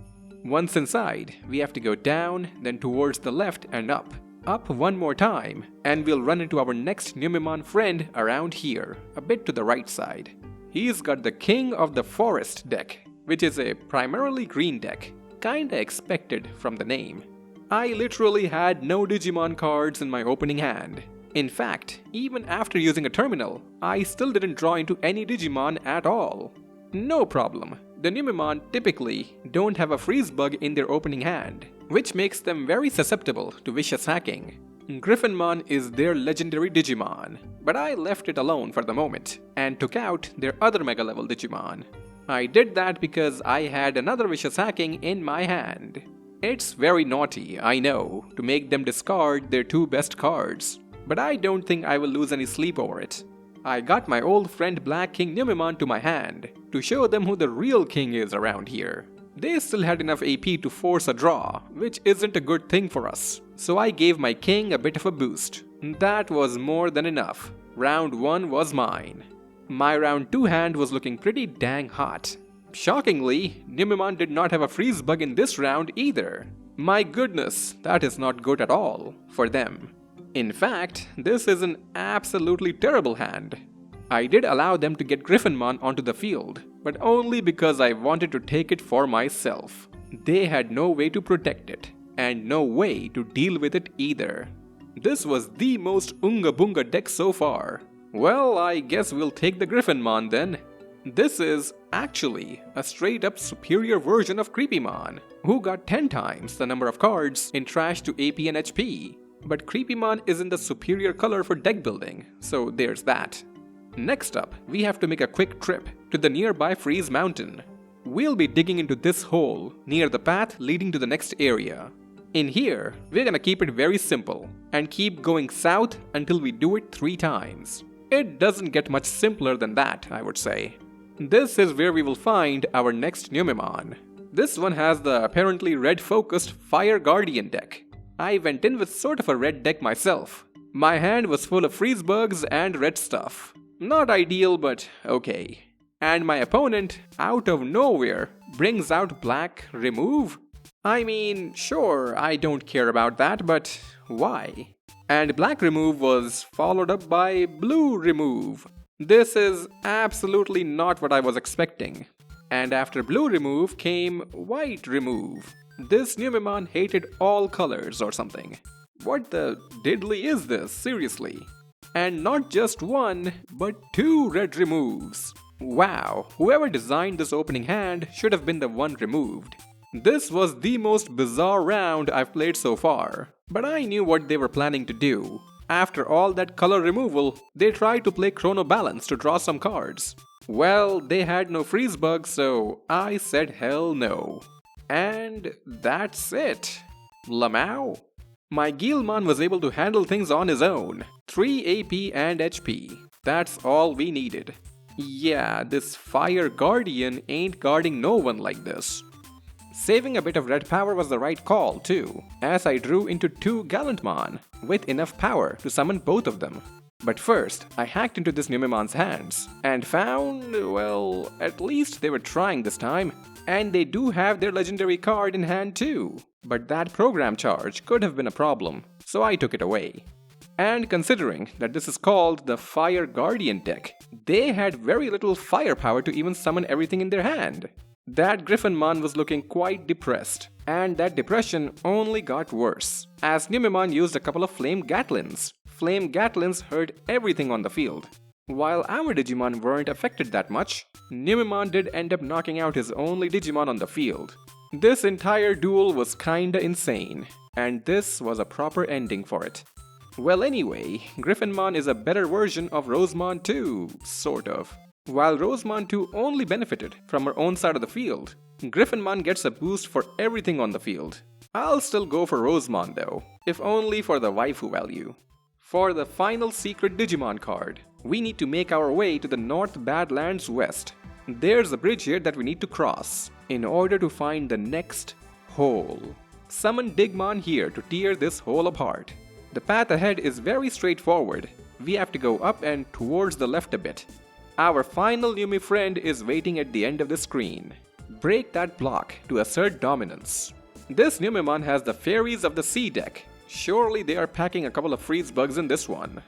Once inside, we have to go down, then towards the left and up. Up one more time, and we'll run into our next Numemon friend around here, a bit to the right side. He's got the King of the Forest deck, which is a primarily green deck, kinda expected from the name. I literally had no Digimon cards in my opening hand. In fact, even after using a terminal, I still didn't draw into any Digimon at all. No problem, the Numemon typically don't have a freeze bug in their opening hand, which makes them very susceptible to vicious hacking. Griffinmon is their legendary Digimon, but I left it alone for the moment and took out their other Mega level Digimon. I did that because I had another vicious hacking in my hand. It's very naughty, I know, to make them discard their 2 best cards, but I don't think I will lose any sleep over it. I got my old friend Black King Numemon to my hand to show them who the real king is around here. They still had enough AP to force a draw, which isn't a good thing for us, so I gave my king a bit of a boost. That was more than enough. Round 1 was mine. My round 2 hand was looking pretty dang hot. Shockingly, Numemon did not have a freeze bug in this round either. My goodness, that is not good at all for them. In fact, this is an absolutely terrible hand. I did allow them to get Griffinmon onto the field, but only because I wanted to take it for myself. They had no way to protect it, and no way to deal with it either. This was the most Unga Bunga deck so far. Well, I guess we'll take the Griffinmon then. This is actually a straight up superior version of Creepymon, who got 10 times the number of cards in Trash to AP and HP. But Creepymon isn't the superior color for deck building, so there's that. Next up, we have to make a quick trip to the nearby Freeze Mountain. We'll be digging into this hole near the path leading to the next area. In here, we're gonna keep it very simple and keep going south until we do it 3 times. It doesn't get much simpler than that, I would say. This is where we will find our next Numemon. This one has the apparently red-focused Fire Guardian deck. I went in with sort of a red deck myself. My hand was full of freeze bugs and red stuff. Not ideal, but okay. And my opponent, out of nowhere, brings out Black Remove? I mean, sure, I don't care about that, but why? And Black Remove was followed up by Blue Remove. This is absolutely not what I was expecting. And after Blue Remove came White Remove. This Numemon hated all colors or something. What the diddly is this, seriously? And not just 1, but 2 red removes. Wow, whoever designed this opening hand should have been the one removed. This was the most bizarre round I've played so far, but I knew what they were planning to do. After all that color removal, they tried to play Chrono Balance to draw some cards. Well, they had no freeze bugs, so I said hell no. And that's it. Lamau. My Guilmon was able to handle things on his own. 3 AP and HP. That's all we needed. Yeah, this Fire Guardian ain't guarding no one like this. Saving a bit of red power was the right call too, as I drew into 2 Gallantmon with enough power to summon both of them. But first, I hacked into this Numemon's hands and found, well, at least they were trying this time. And they do have their legendary card in hand too. But that program charge could have been a problem, so I took it away. And considering that this is called the Fire Guardian deck, they had very little firepower to even summon everything in their hand. That Griffinmon was looking quite depressed, and that depression only got worse, as Numemon used a couple of Flame Gatlins. Flame Gatlins hurt everything on the field. While our Digimon weren't affected that much, Numemon did end up knocking out his only Digimon on the field. This entire duel was kinda insane, and this was a proper ending for it. Well anyway, Griffinmon is a better version of Rosemon 2, sort of. While Rosemon 2 only benefited from her own side of the field, Griffinmon gets a boost for everything on the field. I'll still go for Rosemon though, if only for the waifu value. For the final secret Digimon card, we need to make our way to the North Badlands West. There's a bridge here that we need to cross in order to find the next hole. Summon Digimon here to tear this hole apart. The path ahead is very straightforward. We have to go up and towards the left a bit. Our final Yumi friend is waiting at the end of the screen. Break that block to assert dominance. This Numemon has the Fairies of the Sea deck. Surely they are packing a couple of freeze bugs in this one.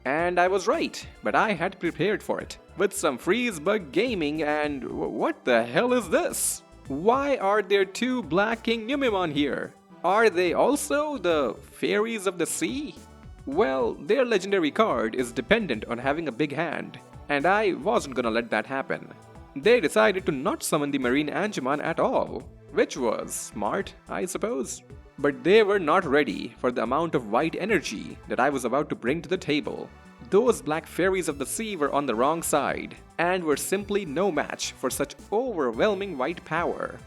And I was right, but I had prepared for it. With some freeze bug gaming and what the hell is this? Why are there 2 Black King Numemon here? Are they also the Fairies of the Sea? Well, their legendary card is dependent on having a big hand, and I wasn't gonna let that happen. They decided to not summon the Marine Angemon at all, which was smart, I suppose. But they were not ready for the amount of white energy that I was about to bring to the table. Those Black Fairies of the Sea were on the wrong side, and were simply no match for such overwhelming white power.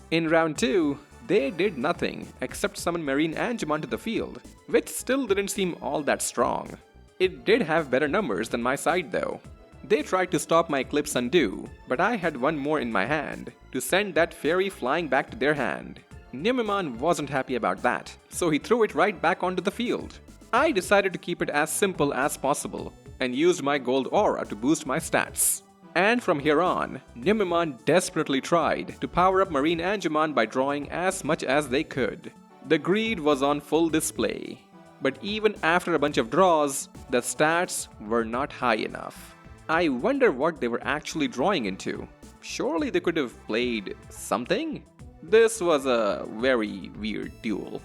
In round 2, they did nothing except summon Marine Angemon to the field, which still didn't seem all that strong. It did have better numbers than my side though. They tried to stop my Eclipse Undo, but I had one more in my hand to send that fairy flying back to their hand. Numemon wasn't happy about that, so he threw it right back onto the field. I decided to keep it as simple as possible and used my gold aura to boost my stats. And from here on, Numemon desperately tried to power up Marine Angemon by drawing as much as they could. The greed was on full display, but even after a bunch of draws, the stats were not high enough. I wonder what they were actually drawing into. Surely they could have played something? This was a very weird duel.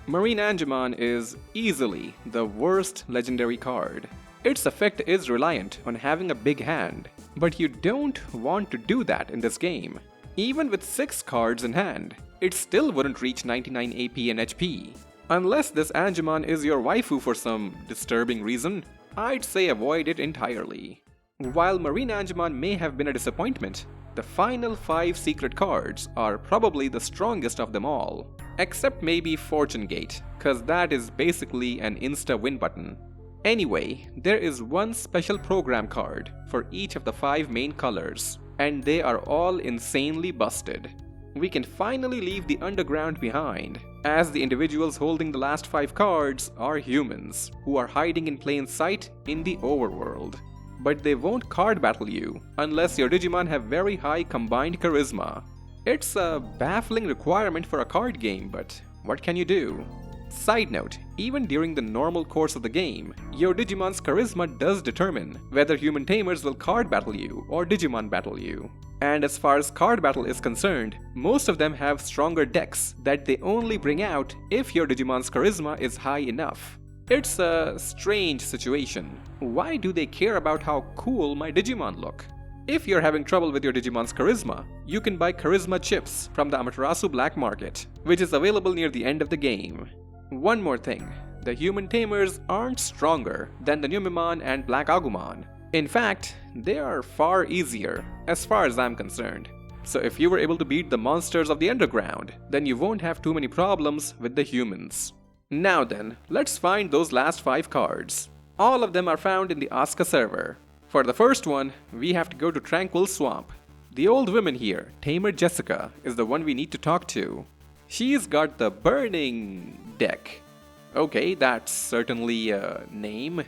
Marine Angemon is easily the worst legendary card. Its effect is reliant on having a big hand, but you don't want to do that in this game. Even with 6 cards in hand, it still wouldn't reach 99 AP and HP. Unless this Angemon is your waifu for some disturbing reason, I'd say avoid it entirely. While Marine Angemon may have been a disappointment, the final 5 secret cards are probably the strongest of them all. Except maybe Fortune Gate, cause that is basically an insta win button. Anyway, there is one special program card for each of the 5 main colors, and they are all insanely busted. We can finally leave the underground behind, as the individuals holding the last 5 cards are humans, who are hiding in plain sight in the overworld. But they won't card battle you, unless your Digimon have very high combined charisma. It's a baffling requirement for a card game, but what can you do? Side note, even during the normal course of the game, your Digimon's charisma does determine whether human tamers will card battle you or Digimon battle you. And as far as card battle is concerned, most of them have stronger decks that they only bring out if your Digimon's charisma is high enough. It's a strange situation. Why do they care about how cool my Digimon look? If you're having trouble with your Digimon's charisma, you can buy charisma chips from the Amaterasu black market, which is available near the end of the game. One more thing, the human tamers aren't stronger than the Numemon and Black Agumon. In fact, they are far easier, as far as I'm concerned. So if you were able to beat the monsters of the underground, then you won't have too many problems with the humans. Now then, let's find those last 5 cards. All of them are found in the Asuka server. For the first one, we have to go to Tranquil Swamp. The old woman here, Tamer Jessica, is the one we need to talk to. She's got the Burning deck. Okay, that's certainly a name.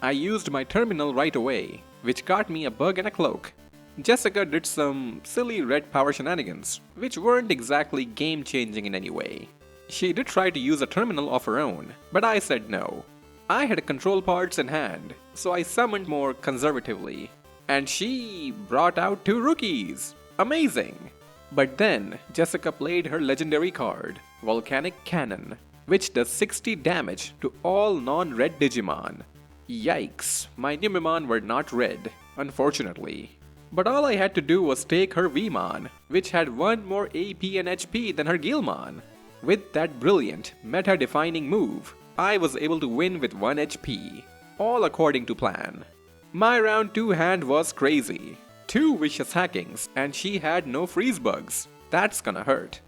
I used my terminal right away, which got me a bug and a cloak. Jessica did some silly red power shenanigans, which weren't exactly game-changing in any way. She did try to use a terminal of her own, but I said no. I had control parts in hand, so I summoned more conservatively. And she brought out 2 rookies. Amazing! But then, Jessica played her legendary card, Volcanic Cannon, which does 60 damage to all non-red Digimon. Yikes, my Numemon were not red, unfortunately. But all I had to do was take her Vmon, which had 1 more AP and HP than her Guilmon. With that brilliant, meta-defining move, I was able to win with 1 HP, all according to plan. My round 2 hand was crazy. 2 vicious hackings, and she had no freeze bugs. That's gonna hurt.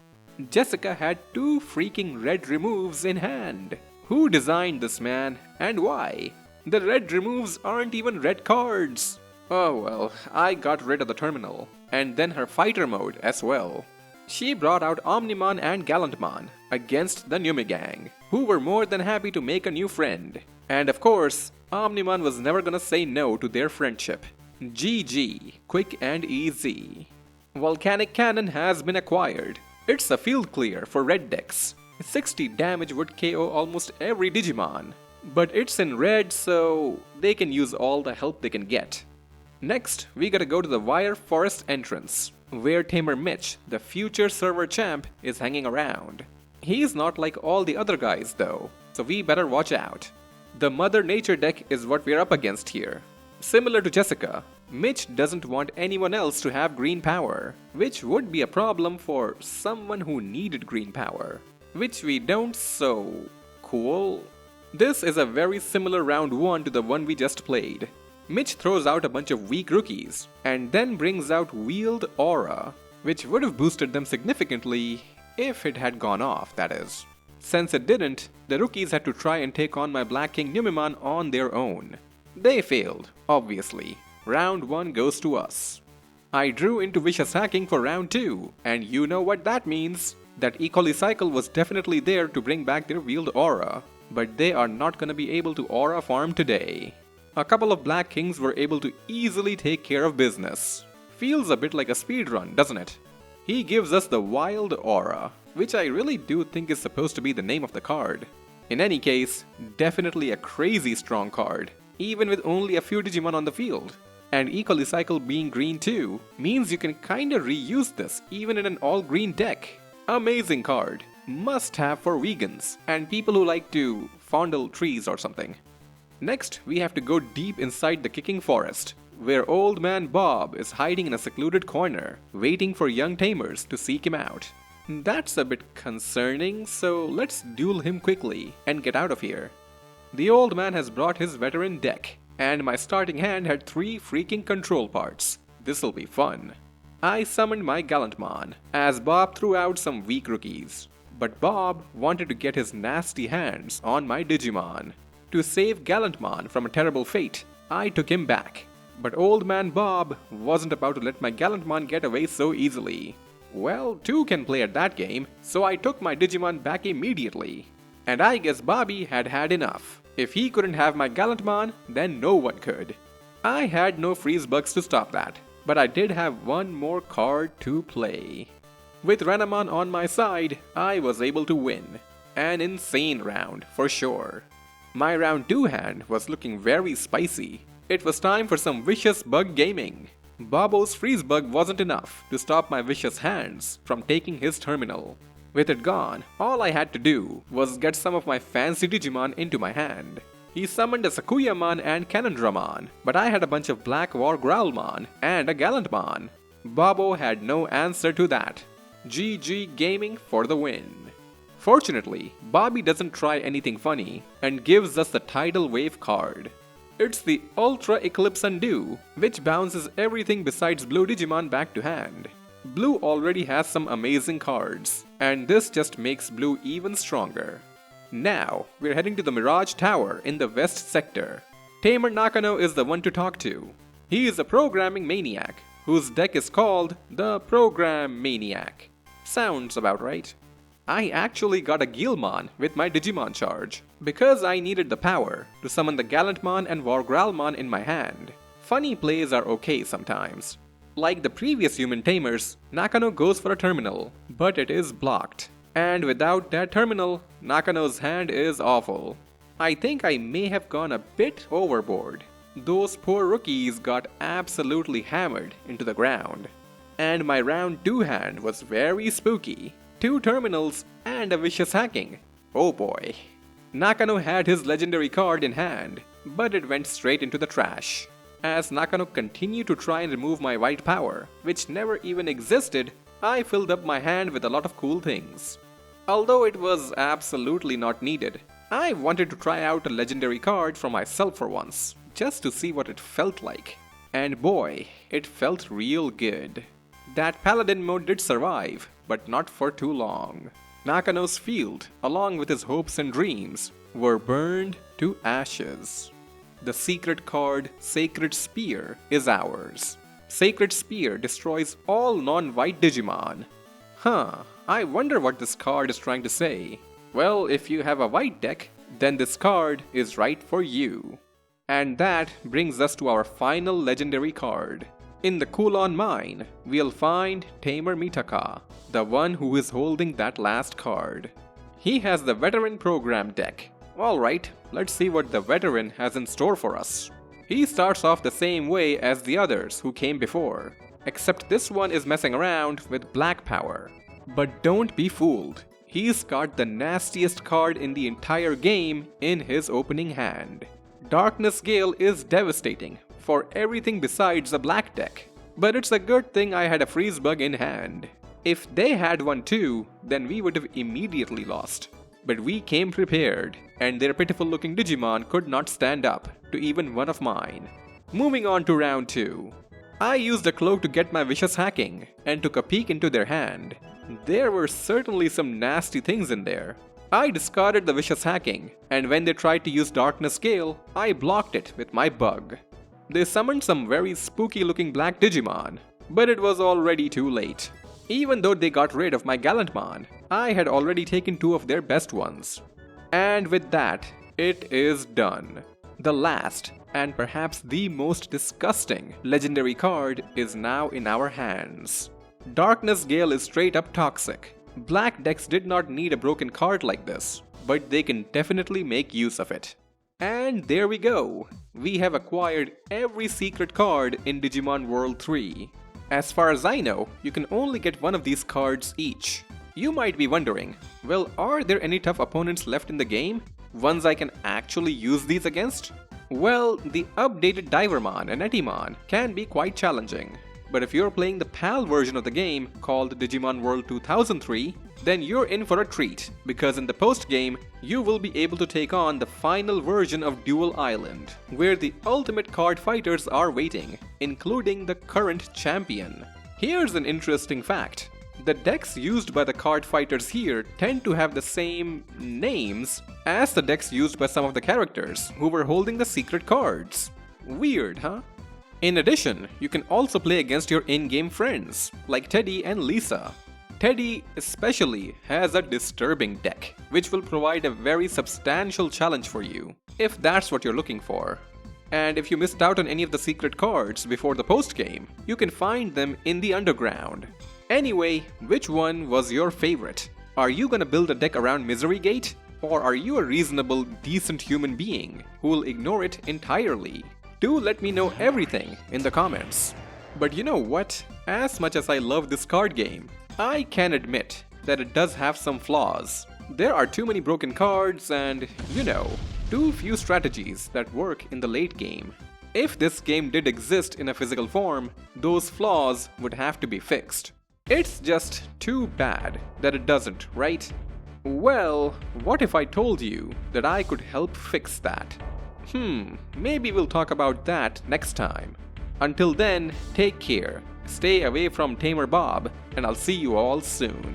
Jessica had 2 freaking red removes in hand. Who designed this, man, and why? The red removes aren't even red cards. Oh well, I got rid of the terminal, and then her fighter mode as well. She brought out Omnimon and Gallantmon against the Nume gang, who were more than happy to make a new friend. And of course, Omnimon was never gonna say no to their friendship. GG, quick and easy. Volcanic Cannon has been acquired. It's a field clear for red decks. 60 damage would KO almost every Digimon. But it's in red, so they can use all the help they can get. Next, we gotta go to the Wire Forest entrance, where Tamer Mitch, the future server champ, is hanging around. He's not like all the other guys though, so we better watch out. The Mother Nature deck is what we're up against here. Similar to Jessica, Mitch doesn't want anyone else to have green power, which would be a problem for someone who needed green power. Which we don't, so cool. This is a very similar round 1 to the one we just played. Mitch throws out a bunch of weak rookies, and then brings out Wheeled Aura, which would have boosted them significantly if it had gone off, that is. Since it didn't, the rookies had to try and take on my Black King Numemon on their own. They failed, obviously. Round 1 goes to us. I drew into Vicious Hacking for round 2, and you know what that means. That Ecoli Cycle was definitely there to bring back their Wheeled Aura, but they are not gonna be able to Aura farm today. A couple of Black Kings were able to easily take care of business. Feels a bit like a speedrun, doesn't it? He gives us the Wild Aura, which I really do think is supposed to be the name of the card. In any case, definitely a crazy strong card, even with only a few Digimon on the field. And Equally Cycle being green too means you can kinda reuse this even in an all-green deck. Amazing card. Must have for vegans and people who like to fondle trees or something. Next, we have to go deep inside the Kicking Forest, where Old Man Bob is hiding in a secluded corner, waiting for young tamers to seek him out. That's a bit concerning, so let's duel him quickly and get out of here. The old man has brought his veteran deck, and my starting hand had 3 freaking control parts. This'll be fun. I summoned my Gallantmon, as Bob threw out some weak rookies. But Bob wanted to get his nasty hands on my Digimon. To save Gallantmon from a terrible fate, I took him back. But Old Man Bob wasn't about to let my Gallantmon get away so easily. Well, 2 can play at that game, so I took my Digimon back immediately. And I guess Bobby had had enough. If he couldn't have my Gallantmon, then no one could. I had no freeze bugs to stop that, but I did have one more card to play. With Renamon on my side, I was able to win. An insane round, for sure. My round 2 hand was looking very spicy. It was time for some vicious bug gaming. Bobo's freeze bug wasn't enough to stop my vicious hands from taking his terminal. With it gone, all I had to do was get some of my fancy Digimon into my hand. He summoned a Sakuyamon and Canondramon, but I had a bunch of Black War Growlmon and a Gallantmon. Bobo had no answer to that. GG Gaming for the win. Fortunately, Bobby doesn't try anything funny and gives us the Tidal Wave card. It's the Ultra Eclipse Undo, which bounces everything besides Blue Digimon back to hand. Blue already has some amazing cards, and this just makes Blue even stronger. Now, we're heading to the Mirage Tower in the West Sector. Tamer Nakano is the one to talk to. He is a programming maniac, whose deck is called the Program Maniac. Sounds about right. I actually got a Guilmon with my Digimon charge, because I needed the power to summon the Gallantmon and Wargrowlmon in my hand. Funny plays are okay sometimes. Like the previous human tamers, Nakano goes for a terminal, but it is blocked. And without that terminal, Nakano's hand is awful. I think I may have gone a bit overboard. Those poor rookies got absolutely hammered into the ground. And my round 2 hand was very spooky. 2 terminals and a vicious hacking. Oh boy. Nakano had his legendary card in hand, but it went straight into the trash. As Nakano continued to try and remove my white power, which never even existed, I filled up my hand with a lot of cool things. Although it was absolutely not needed, I wanted to try out a legendary card for myself for once, just to see what it felt like. And boy, it felt real good. That Paladin mode did survive, but not for too long. Nakano's field, along with his hopes and dreams, were burned to ashes. The secret card, Sacred Spear, is ours. Sacred Spear destroys all non-white Digimon. I wonder what this card is trying to say. Well, if you have a white deck, then this card is right for you. And that brings us to our final legendary card. In the Kulon Mine, we'll find Tamer Mitaka, the one who is holding that last card. He has the Veteran Program deck. Alright, let's see what the Veteran has in store for us. He starts off the same way as the others who came before, except this one is messing around with black power. But don't be fooled, he's got the nastiest card in the entire game in his opening hand. Darkness Gale is devastating for everything besides a black deck, but it's a good thing I had a freeze bug in hand. If they had one too, then we would have immediately lost. But we came prepared, and their pitiful looking Digimon could not stand up to even one of mine. Moving on to round 2. I used a cloak to get my vicious hacking, and took a peek into their hand. There were certainly some nasty things in there. I discarded the vicious hacking, and when they tried to use Darkness Gale, I blocked it with my bug. They summoned some very spooky looking black Digimon, but it was already too late. Even though they got rid of my Gallantmon, I had already taken 2 of their best ones. And with that, it is done. The last, and perhaps the most disgusting, legendary card is now in our hands. Darkness Gale is straight up toxic. Black decks did not need a broken card like this, but they can definitely make use of it. And there we go. we have acquired every secret card in Digimon World 3. As far as I know, you can only get one of these cards each. You might be wondering, well, are there any tough opponents left in the game? Ones I can actually use these against? Well, the updated Divermon and Etimon can be quite challenging. But if you're playing the PAL version of the game called Digimon World 2003, then you're in for a treat, because in the post-game, you will be able to take on the final version of Dual Island, where the ultimate card fighters are waiting, including the current champion. Here's an interesting fact. The decks used by the card fighters here tend to have the same names as the decks used by some of the characters who were holding the secret cards. Weird, huh? In addition, you can also play against your in-game friends, like Teddy and Lisa. Teddy especially has a disturbing deck, which will provide a very substantial challenge for you, if that's what you're looking for. And if you missed out on any of the secret cards before the post-game, you can find them in the underground. Anyway, which one was your favorite? Are you gonna build a deck around Misery Gate? Or are you a reasonable, decent human being who will ignore it entirely? Do let me know everything in the comments. But you know what? As much as I love this card game, I can admit that it does have some flaws. There are too many broken cards and, too few strategies that work in the late game. If this game did exist in a physical form, those flaws would have to be fixed. It's just too bad that it doesn't, right? Well, what if I told you that I could help fix that? Maybe we'll talk about that next time. Until then, take care, stay away from Tamer Bob, and I'll see you all soon.